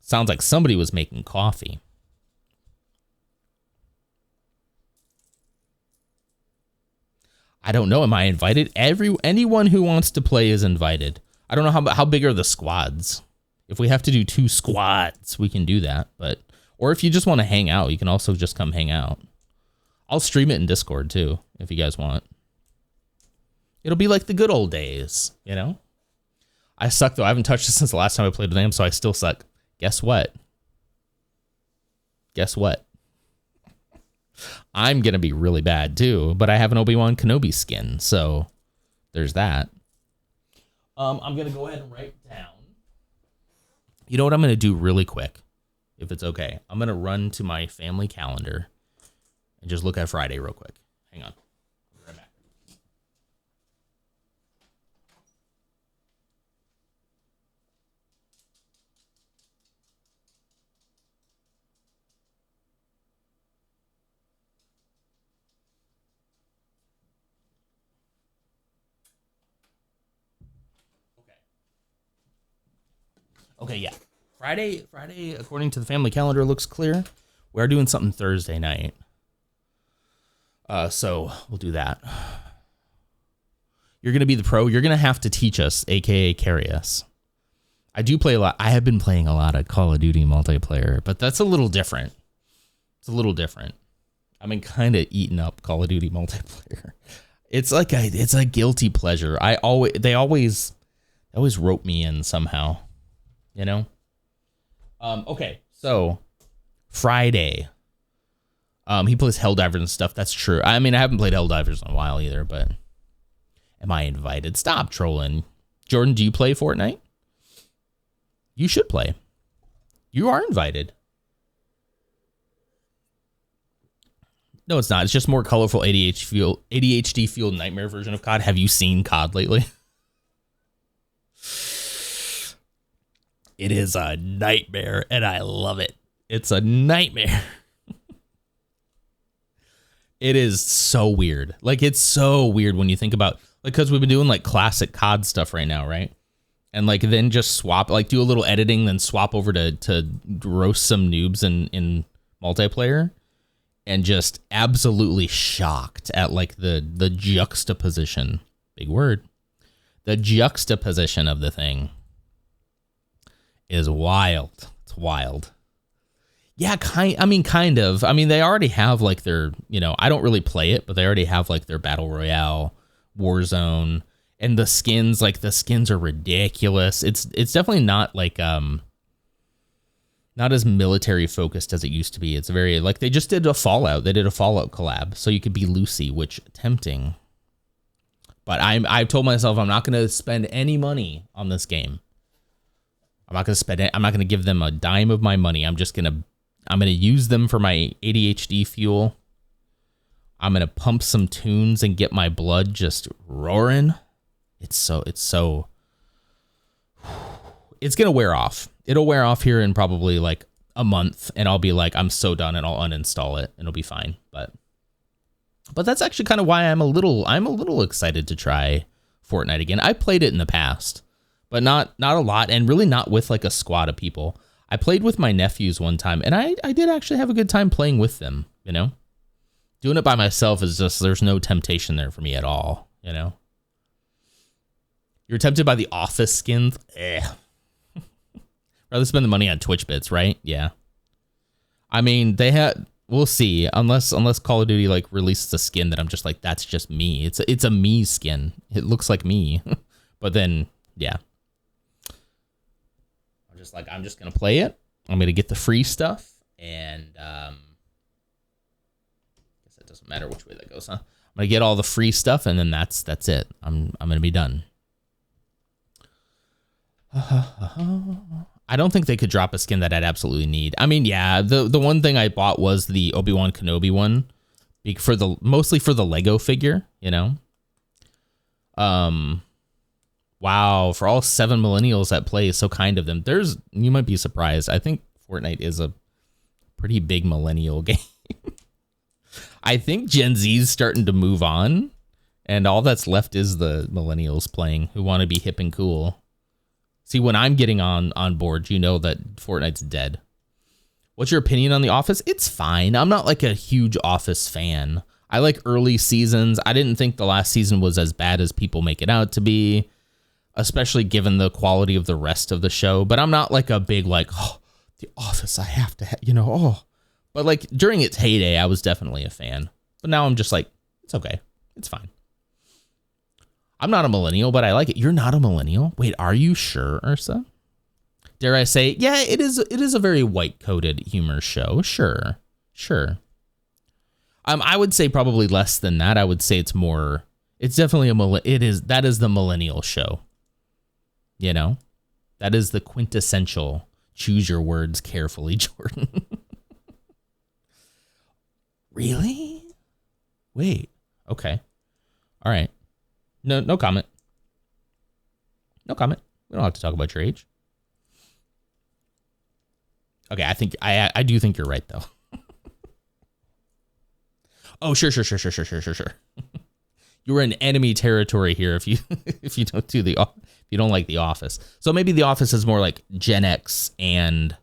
Sounds like somebody was making coffee. I don't know. Am I invited? Anyone who wants to play is invited. I don't know how big are the squads. If we have to do 2 squads, we can do that. But Or if you just want to hang out, you can also just come hang out. I'll stream it in Discord too, if you guys want. It'll be like the good old days, you know? I suck though. I haven't touched it since the last time I played with them, so I still suck. Guess what? Guess what? I'm gonna be really bad too, but I have an Obi-Wan Kenobi skin, so there's that. I'm gonna go ahead and write down. You know what I'm gonna do really quick, if it's okay? I'm gonna run to my family calendar and just look at Friday real quick. Hang on. I'll be right back. Okay, yeah. Friday, according to the family calendar, looks clear. We're doing something Thursday night. So we'll do that. You're going to be the pro. You're going to have to teach us, aka carry us. I do play a lot. I have been playing a lot of Call of Duty multiplayer, but that's a little different. It's a little different. I've been kind of eating up Call of Duty multiplayer. It's like it's a guilty pleasure. They always rope me in somehow, you know? Okay, so Friday. He plays Helldivers and stuff. That's true. I mean, I haven't played Helldivers in a while either, but am I invited? Stop trolling. Jordan, do you play Fortnite? You should play. You are invited. No, it's not. It's just more colorful ADHD fueled nightmare version of COD. Have you seen COD lately? It is a nightmare, and I love it. It's a nightmare. It is so weird. Like, it's so weird when you think about, like, because we've been doing like classic COD stuff right now, right? And like then just swap, like do a little editing, then swap over to roast some noobs in multiplayer, and just absolutely shocked at like the juxtaposition, big word, the juxtaposition of the thing is wild. It's wild. Yeah, kind of. I mean, they already have like their, you know, I don't really play it, but they already have like their Battle Royale, Warzone, and the skins are ridiculous. It's definitely not like not as military focused as it used to be. It's very like they just did a Fallout. They did a Fallout collab, so you could be Lucy, which tempting. But I've told myself I'm not going to spend any money on this game. I'm not going to give them a dime of my money. I'm going to use them for my ADHD fuel. I'm going to pump some tunes and get my blood just roaring. It's going to wear off. It'll wear off here in probably like a month, and I'll be like, I'm so done, and I'll uninstall it and it'll be fine. But that's actually kind of why I'm a little excited to try Fortnite again. I played it in the past, but not a lot, and really not with like a squad of people. I played with my nephews one time, and I did actually have a good time playing with them, you know? Doing it by myself is just, there's no temptation there for me at all, you know? You're tempted by the Office skins? Rather spend the money on Twitch bits, right? Yeah. I mean, we'll see, unless Call of Duty like releases a skin that I'm just like, that's just me. It's a me skin. It looks like me. But then, yeah. I'm just gonna play it. I'm gonna get the free stuff, and I guess it doesn't matter which way that goes, huh? I'm gonna get all the free stuff, and then that's it. I'm gonna be done. I don't think they could drop a skin that I'd absolutely need. I mean, yeah, the one thing I bought was the Obi-Wan Kenobi one, mostly for the Lego figure, you know. Wow, for all 7 millennials that play, so kind of them. You might be surprised. I think Fortnite is a pretty big millennial game. I think Gen Z's starting to move on, and all that's left is the millennials playing who want to be hip and cool. See, when I'm getting on board, you know that Fortnite's dead. What's your opinion on The Office? It's fine. I'm not like a huge Office fan. I like early seasons. I didn't think the last season was as bad as people make it out to be, especially given the quality of the rest of the show. But I'm not like a big like, oh, The Office, I have to, But like during its heyday, I was definitely a fan. But now I'm just like, it's okay. It's fine. I'm not a millennial, but I like it. You're not a millennial? Wait, are you sure, Ursa? Dare I say, yeah, it is a very white-coated humor show. Sure. I would say probably less than that. I would say it's definitely that is the millennial show. That is the quintessential, choose your words carefully, Jordan. Really? Wait. Okay. All right. No comment. No comment. We don't have to talk about your age. Okay, I do think you're right though. Oh, sure. You're in enemy territory here if you don't like The Office. So maybe The Office is more like Gen X and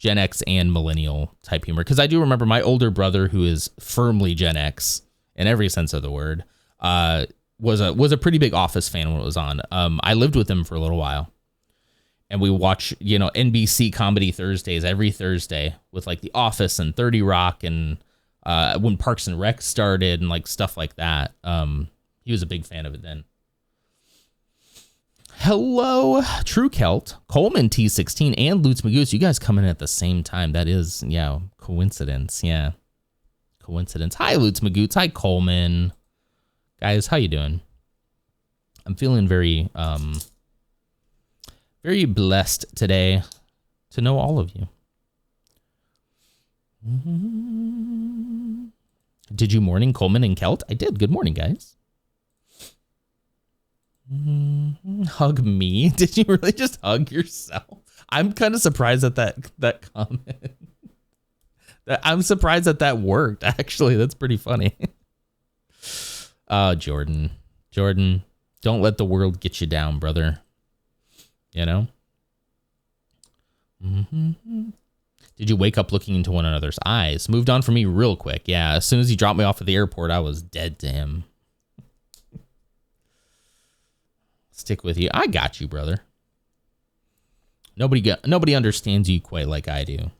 millennial type humor. Because I do remember my older brother, who is firmly Gen X in every sense of the word, was a pretty big Office fan when it was on. I lived with him for a little while, and we watch NBC Comedy Thursdays every Thursday with like The Office and 30 Rock and when Parks and Rec started and like stuff like that. He was a big fan of it then. Hello, True Celt, Coleman T16, and Lutz Magoose. You guys coming in at the same time. That is, coincidence. Yeah, coincidence. Hi, Lutz Magoose. Hi, Coleman. Guys, how you doing? I'm feeling very, very blessed today to know all of you. Did you morning, Coleman and Celt? I did. Good morning, guys. Hug me? Did you really just hug yourself? I'm kind of surprised at that comment. I'm surprised that worked. Actually, that's pretty funny. Jordan, don't let the world get you down, brother. Did you wake up looking into one another's eyes? Moved on for me real quick. Yeah, as soon as he dropped me off at the airport, I was dead to him. Stick with you. I got you, brother. Nobody understands you quite like I do,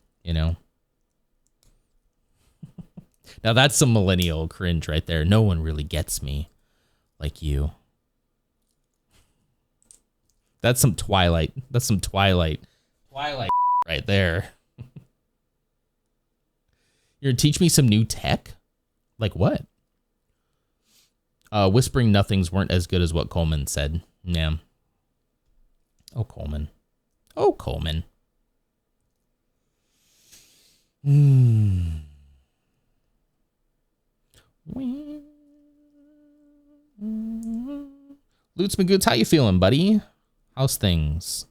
Now that's some millennial cringe right there. No one really gets me like you. That's some Twilight. Twilight right there. You're gonna teach me some new tech? Like what? Whispering nothings weren't as good as what Coleman said. Yeah. Oh, Coleman. Lutz Magoots, how you feeling, buddy? How's things?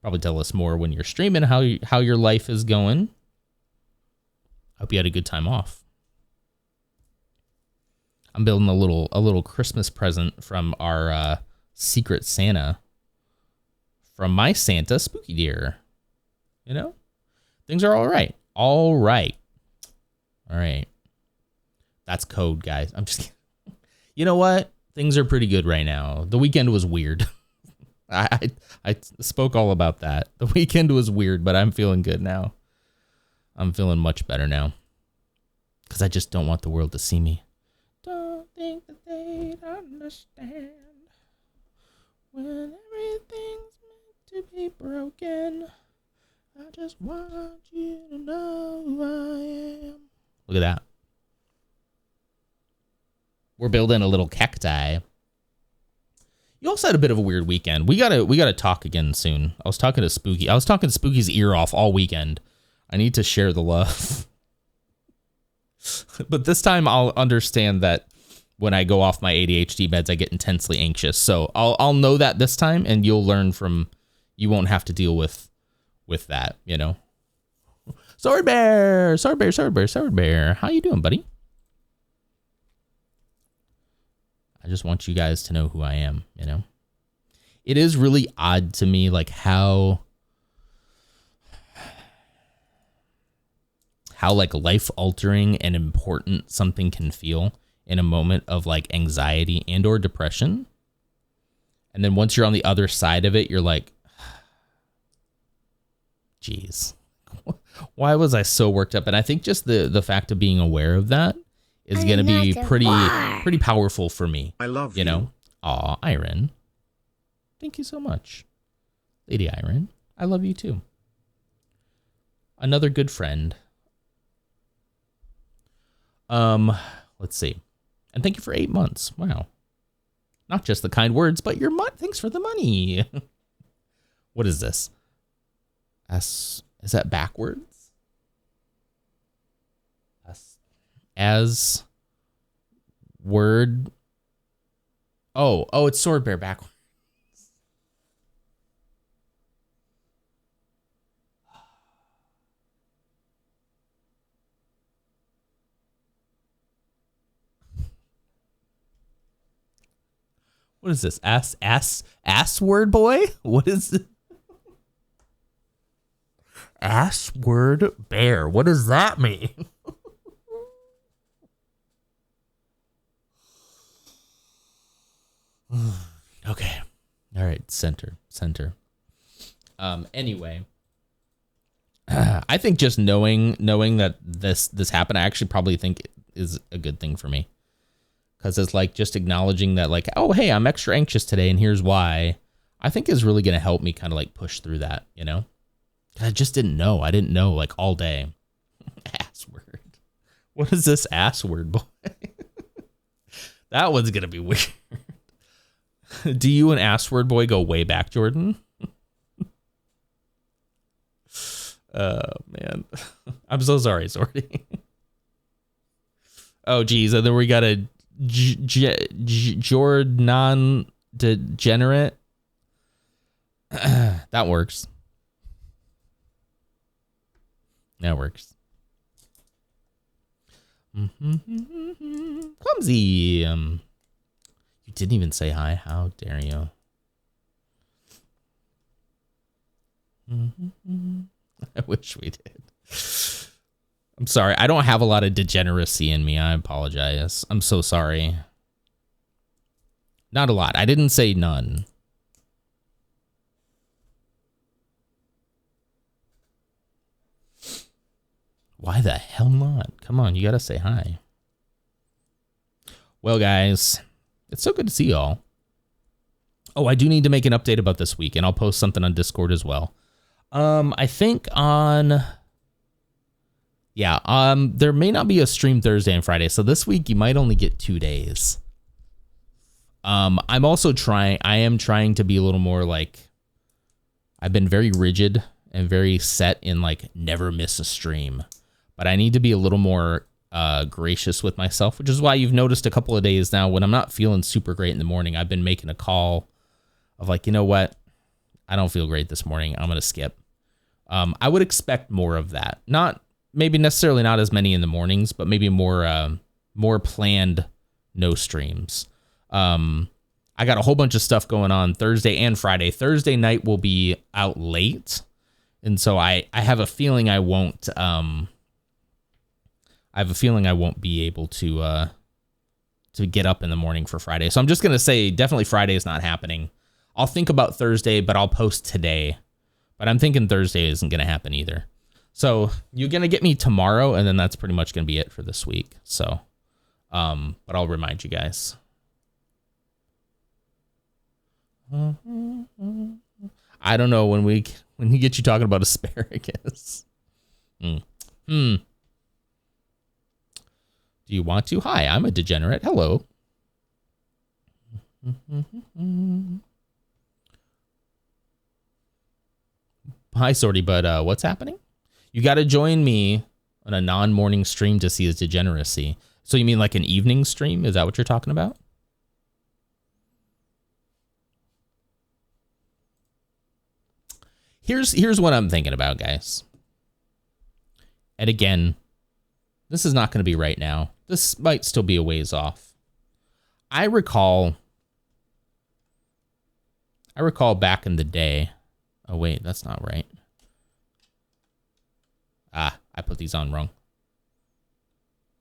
Probably tell us more when you're streaming how your life is going. Hope you had a good time off. I'm building a little Christmas present from our Secret Santa. From my Santa, Spooky Deer. Things are all right. All right. That's code, guys. I'm just kidding. You know what? Things are pretty good right now. The weekend was weird. I spoke all about that. The weekend was weird, but I'm feeling good now. I'm feeling much better now. Because I just don't want the world to see me. Don't think that they'd understand when everything's meant to be broken. I just want you to know who I am. Look at that. We're building a little cacti. You also had a bit of a weird weekend. We gotta talk again soon. I was talking to Spooky's ear off all weekend. I need to share the love. But this time I'll understand that when I go off my ADHD meds, I get intensely anxious. So I'll know that this time, and you'll learn from. You won't have to deal with that. Sword Bear. How you doing, buddy? I just want you guys to know who I am. It is really odd to me, like how like life altering and important something can feel in a moment of like anxiety and or depression. And then once you're on the other side of it, you're like, jeez. Why was I so worked up? And I think just the fact of being aware of that is going to be pretty powerful for me. I love you. Know? Aw, Iron. Thank you so much. Lady Iron, I love you too. Another good friend. Let's see. And thank you for 8 months. Wow. Not just the kind words, but your thanks for the money. What is this? Is that backwards? As word. Oh, it's Sword Bear backwards. What is this? Ass word boy? What is it? Ass word bear. What does that mean? Okay. All right. Center. Anyway, I think just knowing that this happened, I actually probably think is a good thing for me. Because it's like just acknowledging that, like, oh, hey, I'm extra anxious today, and here's why. I think is really going to help me kind of like push through that, you know? I just didn't know. I didn't know like all day. Ass word. What is this ass word, boy? That one's going to be weird. Do you and ass word boy go way back, Jordan? Oh, man. I'm so sorry, Sorty. Oh, geez. And then we got a Jordan degenerate. That works. That works. Clumsy. You didn't even say hi. How dare you? I wish we did. I'm sorry. I don't have a lot of degeneracy in me. I apologize. I'm so sorry. Not a lot. I didn't say none. Why the hell not? Come on, you gotta say hi. Well, guys, it's so good to see y'all. Oh, I do need to make an update about this week, and I'll post something on Discord as well. I think on... Yeah, there may not be a stream Thursday and Friday, so this week you might only get 2 days. I am trying to be a little more like... I've been very rigid and very set in like never miss a stream. But I need to be a little more gracious with myself, which is why you've noticed a couple of days now when I'm not feeling super great in the morning, I've been making a call of like, you know what? I don't feel great this morning. I'm going to skip. I would expect more of that. Maybe necessarily not as many in the mornings, but maybe more planned no streams. I got a whole bunch of stuff going on Thursday and Friday. Thursday night will be out late. And so I have a feeling I won't be able to get up in the morning for Friday. So I'm just going to say definitely Friday is not happening. I'll think about Thursday, but I'll post today. But I'm thinking Thursday isn't going to happen either. So you're going to get me tomorrow, and then that's pretty much going to be it for this week. So, but I'll remind you guys. I don't know when we get you talking about asparagus. Do you want to? Hi, I'm a degenerate. Hello. Hi, Sorty, but what's happening? You got to join me on a non-morning stream to see his degeneracy. So you mean like an evening stream? Is that what you're talking about? Here's what I'm thinking about, guys. And again, this is not going to be right now. This might still be a ways off. I recall back in the day. Oh, wait, that's not right. I put these on wrong.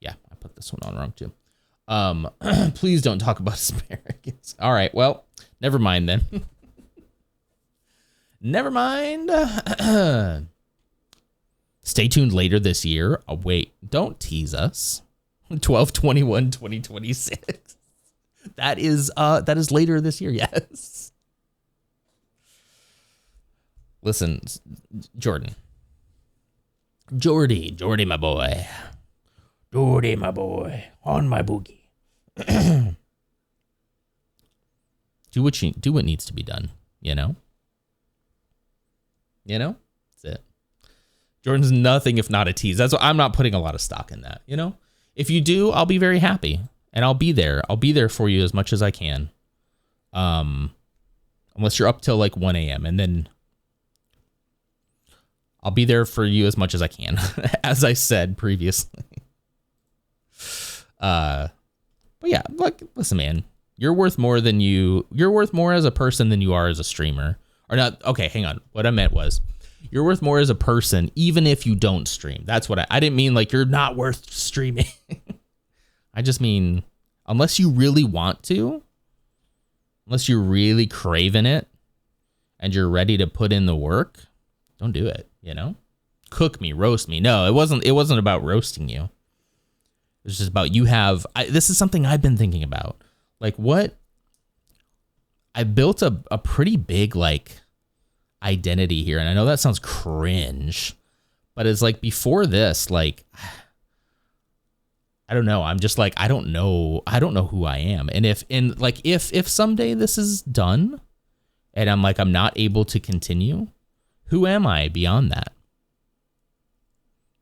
Yeah, I put this one on wrong too. Please don't talk about asparagus. All right, well, never mind then. Never mind. Stay tuned later this year. Oh, wait, don't tease us. 12/21/2026. That is later this year. Yes. Listen, Jordan, Jordy, my boy, on my boogie. do what needs to be done. You know. That's it. Jordan's nothing if not a tease. That's why I'm not putting a lot of stock in that. You know, if you do, I'll be very happy and I'll be there. I'll be there for you as much as I can. Unless you're up till like 1 a.m. and then I'll be there for you as much as I can, as I said previously. But yeah, like, listen, man, you're worth more as a person than you are as a streamer. Or not. Okay, hang on. What I meant was you're worth more as a person, even if you don't stream. That's what I didn't mean like you're not worth streaming. I just mean, unless you really want to, unless you're really craving it and you're ready to put in the work, don't do it, you know? Cook me, roast me. No, it wasn't about roasting you. It was just about this is something I've been thinking about. Like I built a pretty big like identity here. And I know that sounds cringe, but it's like before this, like, I don't know. I'm just like, I don't know who I am. And if someday this is done and I'm like, I'm not able to continue, who am I beyond that?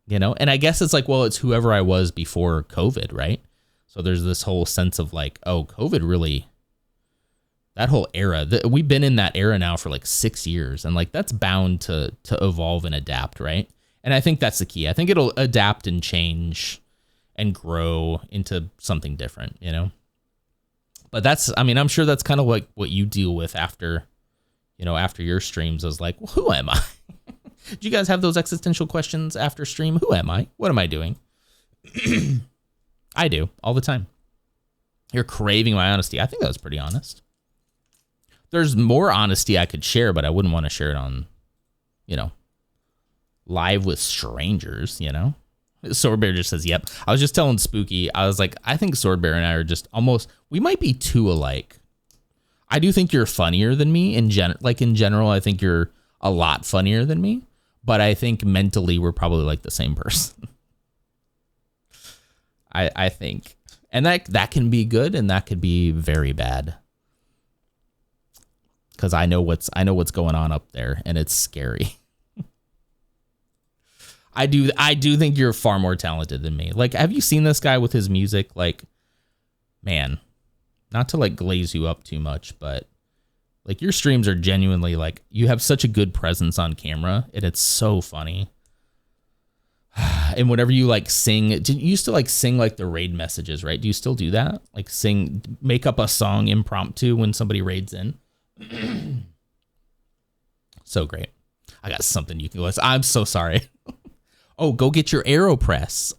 You know? And I guess it's like, well, it's whoever I was before COVID, right? So there's this whole sense of like, oh, COVID really, that whole era, we've been in that era now for like 6 years. And like, that's bound to evolve and adapt, right? And I think that's the key. I think it'll adapt and change and grow into something different, you know? But I'm sure that's kind of what you deal with after your streams. I was like, well, who am I? Do you guys have those existential questions after stream? Who am I? What am I doing? I do all the time. You're craving my honesty. I think that was pretty honest. There's more honesty I could share, but I wouldn't want to share it on, live with strangers, Swordbear just says, yep. I was just telling Spooky, I was like, I think Swordbear and I are just we might be too alike. I do think you're funnier than me in general. I think you're a lot funnier than me, but I think mentally we're probably like the same person. I think, and that can be good and that could be very bad. Cause I know what's going on up there and it's scary. I do think you're far more talented than me. Like, have you seen this guy with his music? Like, man, not to like glaze you up too much, but like your streams are genuinely like, you have such a good presence on camera and it's so funny. And whenever you like sing, you used to like sing like the raid messages, right? Do you still do that? Like make up a song impromptu when somebody raids in. So great. I got something you can listen. I'm so sorry. Oh, go get your AeroPress.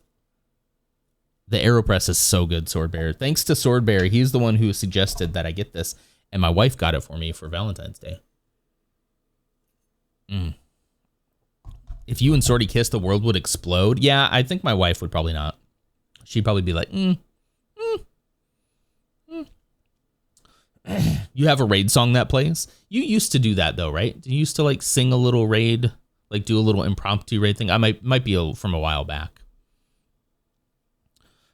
The AeroPress is so good, Swordbear. Thanks to Swordbear. He's the one who suggested that I get this. And my wife got it for me for Valentine's Day. If you and Swordy kissed, the world would explode. Yeah, I think my wife would probably not. She'd probably be like, You have a raid song that plays? You used to do that though, right? You used to like sing a little raid, like do a little impromptu raid thing. I might be from a while back.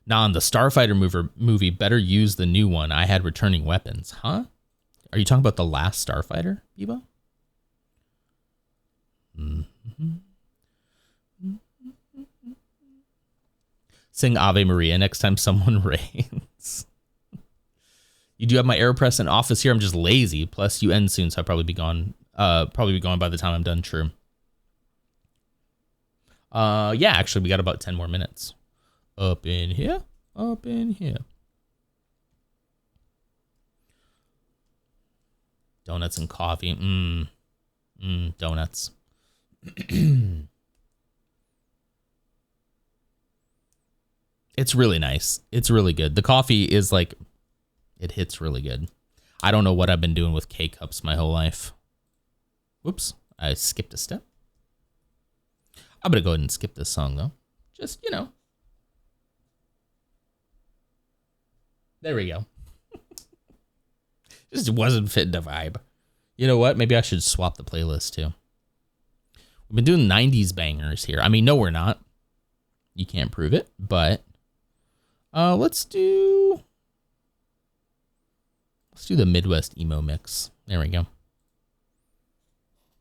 Nah, in the Starfighter movie, better use the new one. I had returning weapons. Huh? Are you talking about the last Starfighter, Bebo? Sing Ave Maria next time someone raids. You do have my AeroPress in office here. I'm just lazy. Plus, you end soon, so I'll probably be gone. Probably be gone by the time I'm done. True. Yeah, actually, we got about 10 more minutes. Up in here. Donuts and coffee. Donuts. It's really nice. It's really good. The coffee is like, it hits really good. I don't know what I've been doing with K-Cups my whole life. Whoops, I skipped a step. I'm going to go ahead and skip this song, though. Just, you know. There we go. Just wasn't fitting the vibe. You know what? Maybe I should swap the playlist, too. We've been doing 90s bangers here. I mean, no, we're not. You can't prove it, but let's do the Midwest emo mix. There we go.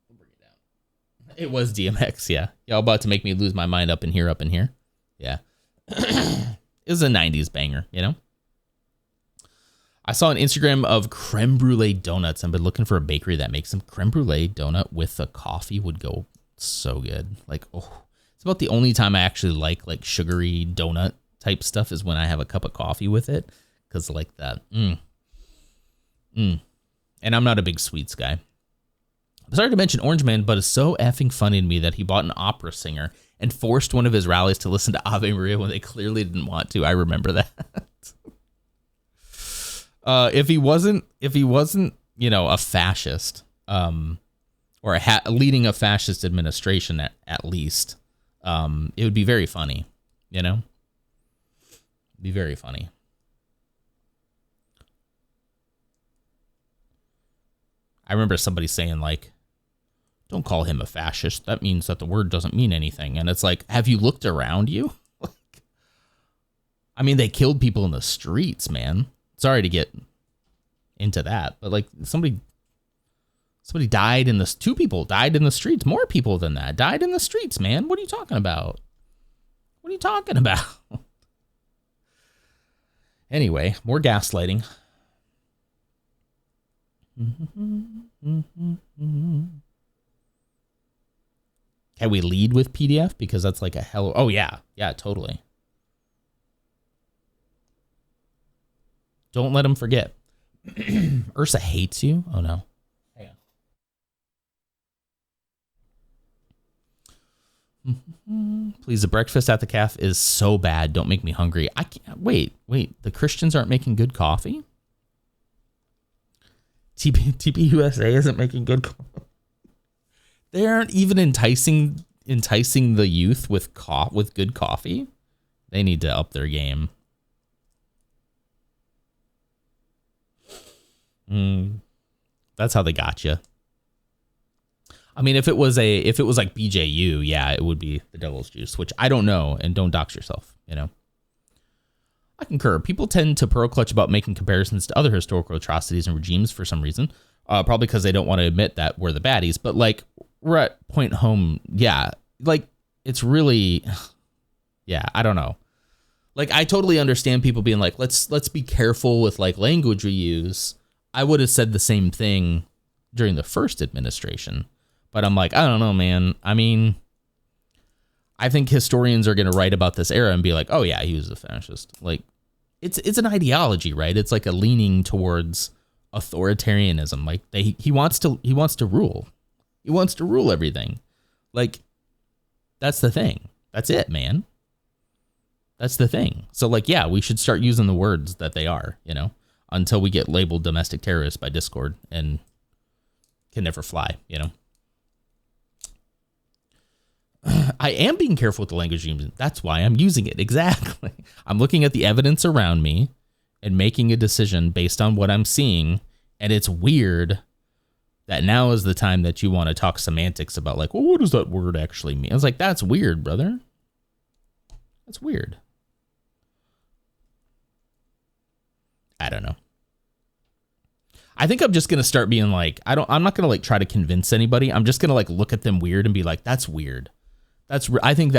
We'll bring it down. It was DMX, yeah. Y'all about to make me lose my mind up in here. Yeah. It was a 90s banger, you know? I saw an Instagram of creme brulee donuts. I've been looking for a bakery that makes them. Creme brulee donut with a coffee would go so good. Like, oh, it's about the only time I actually like sugary donut type stuff is when I have a cup of coffee with it. Because like that. And I'm not a big sweets guy. I'm sorry to mention Orange Man, but it's so effing funny to me that he bought an opera singer and forced one of his rallies to listen to Ave Maria when they clearly didn't want to. I remember that. If he wasn't, you know, a fascist, or leading a fascist administration at least, it would be very funny, you know? Be very funny. I remember somebody saying, like, don't call him a fascist. That means that the word doesn't mean anything. And it's like, have you looked around you? I mean, they killed people in the streets, man. Sorry to get into that, but like somebody died in this. 2 people died in the streets. More people than that died in the streets, man. What are you talking about? What are you talking about? Anyway, more gaslighting. Can we lead with PDF? Because that's like a hell. Oh, yeah. Yeah, totally. Don't let him forget. Ursa hates you? Oh, no. Hang on. Please, the breakfast at the cafe is so bad. Don't make me hungry. I can't. Wait. The Christians aren't making good coffee? TP USA isn't making good coffee. They aren't even enticing the youth with good coffee. They need to up their game. That's how they got you. I mean, if it was like BJU, yeah, it would be the devil's juice, which I don't know, and don't dox yourself, you know. I concur. People tend to pearl clutch about making comparisons to other historical atrocities and regimes for some reason, probably because they don't want to admit that we're the baddies. But like, we're at point home, yeah, like it's really, yeah, I don't know. Like, I totally understand people being like, let's be careful with like language we use. I would have said the same thing during the first administration, but I'm like, I don't know, man. I mean, I think historians are going to write about this era and be like, oh yeah, he was a fascist. Like, it's an ideology, right? It's like a leaning towards authoritarianism. Like he wants to rule. He wants to rule everything. Like, that's the thing. That's it, man. That's the thing. So like, yeah, we should start using the words that they are, you know, until we get labeled domestic terrorists by Discord and can never fly, you know. I am being careful with the language using. That's why I'm using it. Exactly. I'm looking at the evidence around me and making a decision based on what I'm seeing. And it's weird that now is the time that you want to talk semantics about like, well, what does that word actually mean? I was like, that's weird, brother. That's weird. I don't know. I think I'm just going to start being like, I'm not going to like try to convince anybody. I'm just going to like look at them weird and be like, that's weird. I think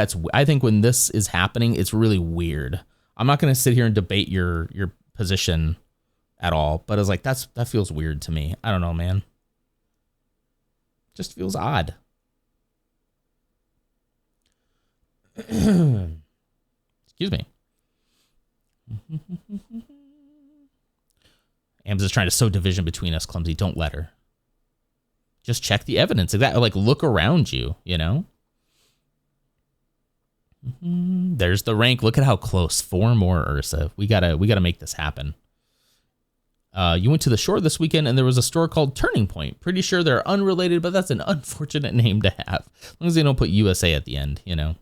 when this is happening, it's really weird. I'm not going to sit here and debate your position at all, but I was like, that feels weird to me. I don't know, man. Just feels odd. Excuse me. Am's is trying to sow division between us, Clumsy. Don't let her. Just check the evidence. Exactly. Like, look around you, you know? There's the rank. Look at how close. 4 more, Ursa. We gotta make this happen. You went to the shore this weekend and there was a store called Turning Point. Pretty sure they're unrelated, but that's an unfortunate name to have. As long as they don't put USA at the end, you know.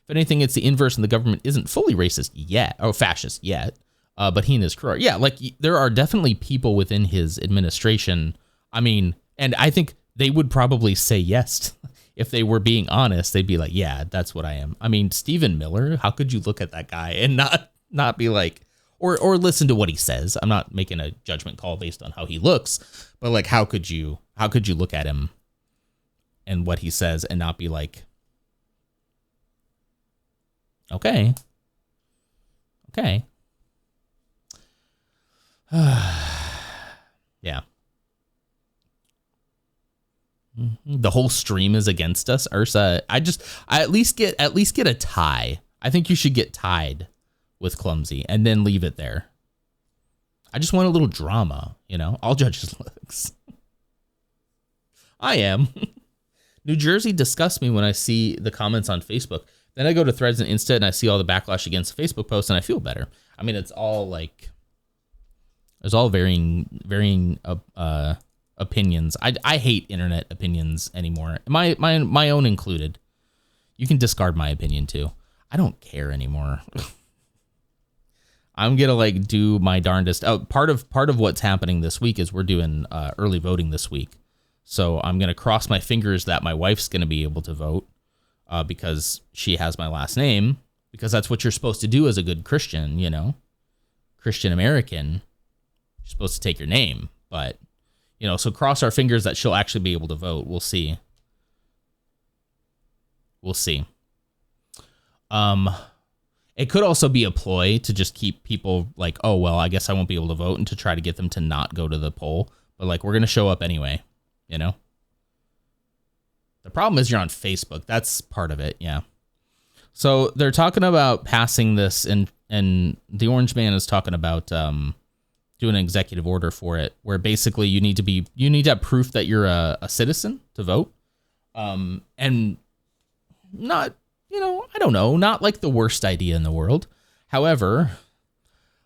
If anything, it's the inverse and the government isn't fully racist yet, or fascist yet, but he and his crew are. Yeah, like there are definitely people within his administration. I mean, and I think they would probably say yes. If they were being honest, they'd be like, yeah, that's what I am. I mean, Stephen Miller, how could you look at that guy and not be like, or listen to what he says? I'm not making a judgment call based on how he looks, but like, how could you look at him and what he says and not be like, okay. Yeah. The whole stream is against us, Ursa. I at least get a tie. I think you should get tied with Clumsy and then leave it there. I just want a little drama, you know. I'll judge his looks. I am. New Jersey disgusts me when I see the comments on Facebook. Then I go to Threads and Insta and I see all the backlash against Facebook posts and I feel better. I mean, it's all like, there's all varying opinions. I hate internet opinions anymore. My own included. You can discard my opinion too. I don't care anymore. I'm gonna like do my darndest. Oh, part of what's happening this week is we're doing early voting this week. So I'm gonna cross my fingers that my wife's gonna be able to vote because she has my last name, because that's what you're supposed to do as a good Christian, you know, Christian American. You're supposed to take your name, but you know, so cross our fingers that she'll actually be able to vote. We'll see. It could also be a ploy to just keep people like, oh, well, I guess I won't be able to vote, and to try to get them to not go to the poll. But like, we're going to show up anyway, you know? The problem is you're on Facebook. That's part of it. Yeah. So they're talking about passing this, and the Orange Man is talking about doing an executive order for it, where basically you need to have proof that you're a citizen to vote. And not, you know, I don't know, not like the worst idea in the world. However,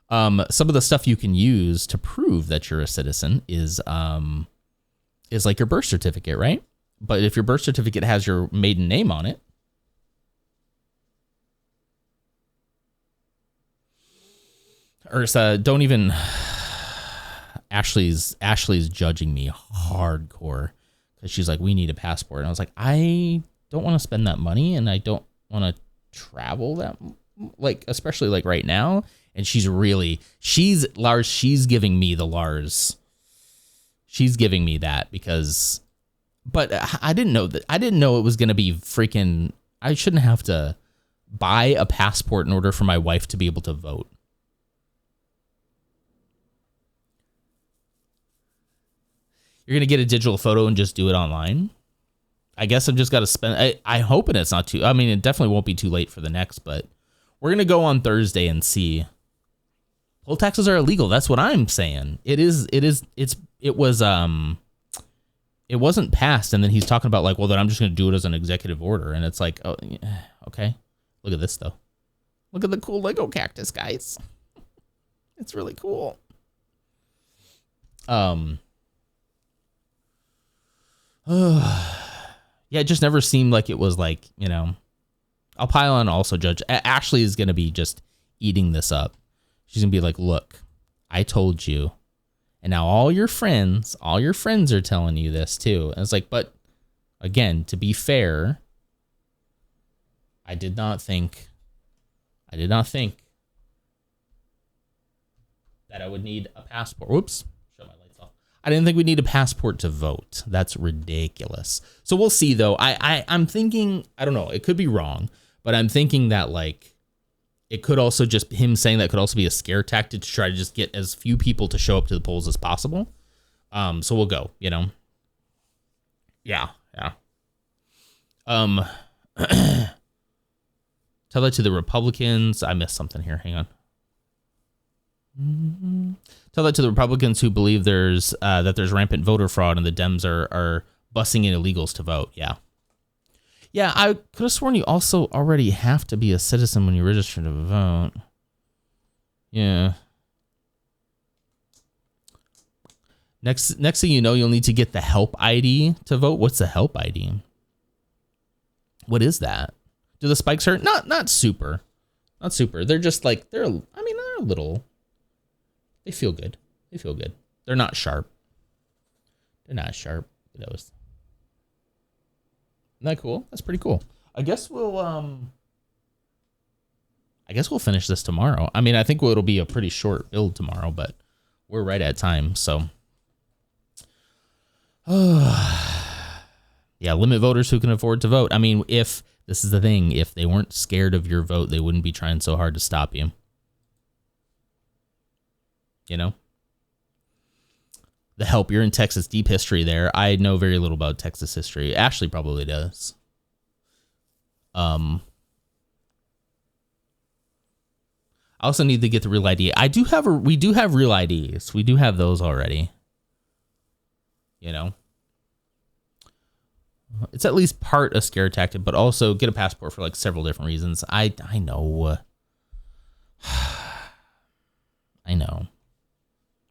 some of the stuff you can use to prove that you're a citizen is like your birth certificate, right? But if your birth certificate has your maiden name on it, Ursa, don't even. Ashley's judging me hardcore because she's like, we need a passport, and I was like, I don't want to spend that money, and I don't want to travel that, like, especially like right now. And she's giving me the Lars. She's giving me that because, but I didn't know it was going to be freaking, I shouldn't have to buy a passport in order for my wife to be able to vote. You're going to get a digital photo and just do it online? I guess I've just got to spend... I hope it's not too... I mean, it definitely won't be too late for the next, but we're going to go on Thursday and see. Poll taxes are illegal. That's what I'm saying. It wasn't passed, and then he's talking about like, well, then I'm just going to do it as an executive order. And it's like, oh, yeah, okay. Look at this, though. Look at the cool Lego cactus, guys. It's really cool. Yeah, it just never seemed like it was like, you know, I'll pile on also judge. Ashley is going to be just eating this up. She's going to be like, look, I told you. And now all your friends are telling you this too. And it's like, but again, to be fair, I did not think that I would need a passport. Whoops. I didn't think we need a passport to vote. That's ridiculous. So we'll see, though. I'm thinking, I don't know, it could be wrong, but I'm thinking that, like, it could also just, him saying that could also be a scare tactic to try to just get as few people to show up to the polls as possible. So we'll go, you know? Yeah. Tell that to the Republicans. I missed something here. Hang on. Tell that to the Republicans who believe there's rampant voter fraud and the Dems are bussing in illegals to vote. Yeah, I could have sworn you also already have to be a citizen when you register to vote. Yeah. Next thing you know, you'll need to get the help ID to vote. What's the help ID? What is that? Do the spikes hurt? Not super. Not super. They're just like, they're a little, they feel good. They feel good. They're not sharp. They're not sharp. Those. Isn't that cool? That's pretty cool. I guess we'll finish this tomorrow. I mean, I think it'll be a pretty short build tomorrow, but we're right at time, so. Yeah, limit voters who can afford to vote. I mean, if this is the thing, if they weren't scared of your vote, they wouldn't be trying so hard to stop you. You know? The help, you're in Texas, deep history there. I know very little about Texas history. Ashley probably does. I also need to get the real ID. We do have real IDs. We do have those already. You know? It's at least part a scare tactic, but also get a passport for like several different reasons. I know. I know.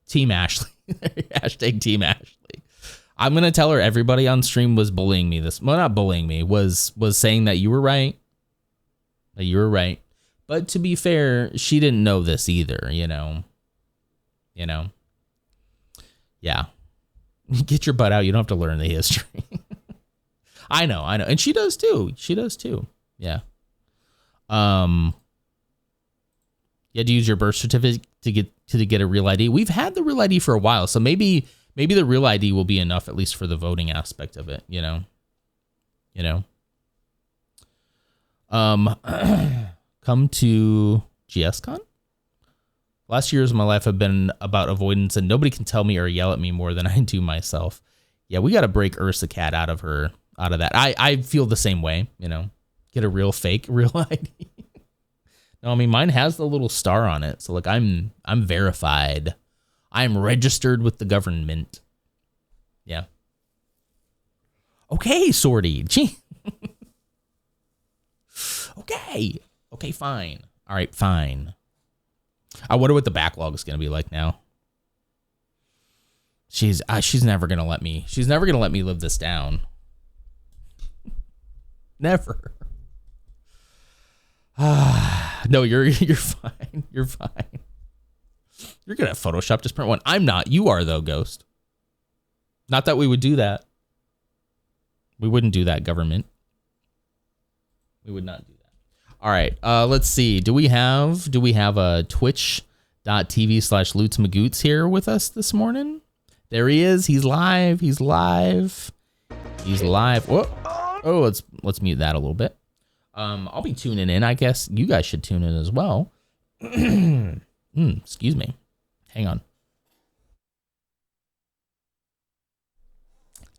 Team Ashley. Hashtag Team Ashley. I'm going to tell her everybody on stream was bullying me well, not bullying me, was saying that you were right. That you were right. But to be fair, she didn't know this either, you know. You know. Yeah. Get your butt out. You don't have to learn the history. I know. And she does too. Yeah. You had to use your birth certificate to get a real ID. We've had the real ID for a while, so maybe the real ID will be enough, at least for the voting aspect of it, you know. Come to GSCon? Last years of my life have been about avoidance, and nobody can tell me or yell at me more than I do myself. Yeah, we got to break Ursa Cat out of that. I feel the same way, you know. Get a real ID. No, I mean, mine has the little star on it. So like I'm verified. I'm registered with the government. Yeah. Okay, Sorty. Gee. Okay, fine. All right, fine. I wonder what the backlog is going to be like now. She's never going to let me. She's never going to let me live this down. Never. No, you're fine. You're fine. You're good at Photoshop. Just print one. I'm not. You are, though, Ghost. Not that we would do that. We wouldn't do that, government. We would not do that. All right. Let's see. Do we have a twitch.tv/lootsmagoots here with us this morning? There he is. He's live. Whoa. Oh, let's mute that a little bit. I'll be tuning in. I guess you guys should tune in as well. Excuse me. Hang on.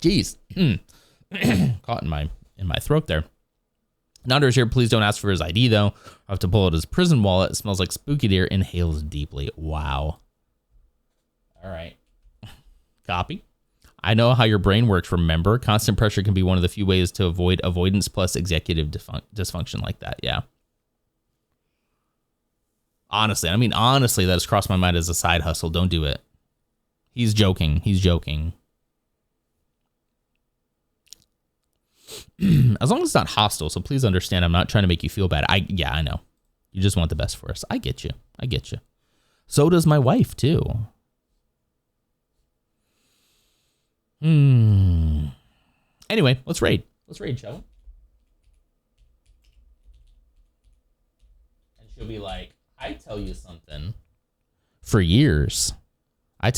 Jeez. Caught in my throat there. Nander's here. Please don't ask for his ID, though. I have to pull out his prison wallet. It smells like spooky deer. Inhales deeply. Wow. All right. Copy. I know how your brain works, remember? Constant pressure can be one of the few ways to avoid avoidance plus executive dysfunction like that. Yeah. Honestly, that has crossed my mind as a side hustle. Don't do it. He's joking. As long as it's not hostile, so please understand I'm not trying to make you feel bad. I know. You just want the best for us. I get you. So does my wife, too. Anyway, let's raid. Shall we? And she'll be like, I tell you something for years. And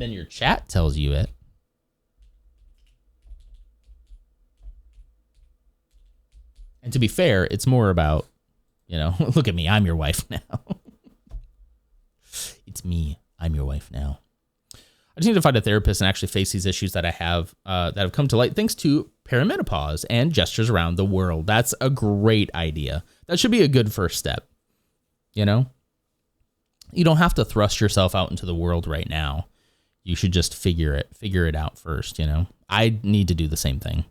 then your chat tells you it. And to be fair, it's more about, look at me. I'm your wife now. It's me. I'm your wife now. I just need to find a therapist and actually face these issues that I have that have come to light thanks to perimenopause and gestures around the world. That's a great idea. That should be a good first step. You don't have to thrust yourself out into the world right now. You should just figure it out first. I need to do the same thing.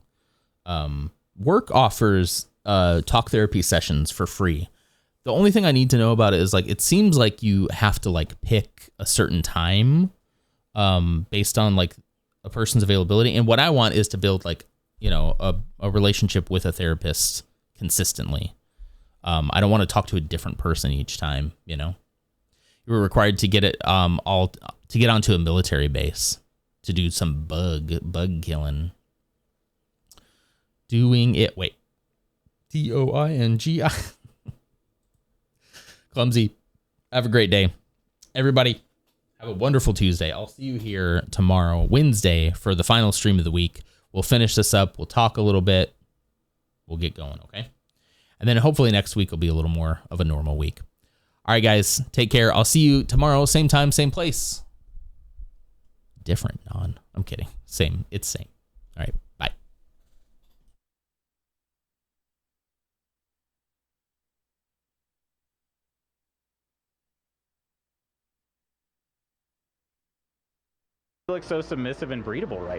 Work offers talk therapy sessions for free. The only thing I need to know about it is like, it seems like you have to like pick a certain time based on like a person's availability. And what I want is to build like, you know, a relationship with a therapist consistently. I don't want to talk to a different person each time, you know. You were required to get it to get onto a military base to do some bug killing. Doing it. Wait. DOINGI. Clumsy. Have a great day. Everybody, have a wonderful Tuesday. I'll see you here tomorrow, Wednesday, for the final stream of the week. We'll finish this up. We'll talk a little bit. We'll get going, okay? And then hopefully next week will be a little more of a normal week. All right, guys, take care. I'll see you tomorrow, same time, same place. Different, non. I'm kidding. Same. It's same. All right, bye. You look so submissive and breedable right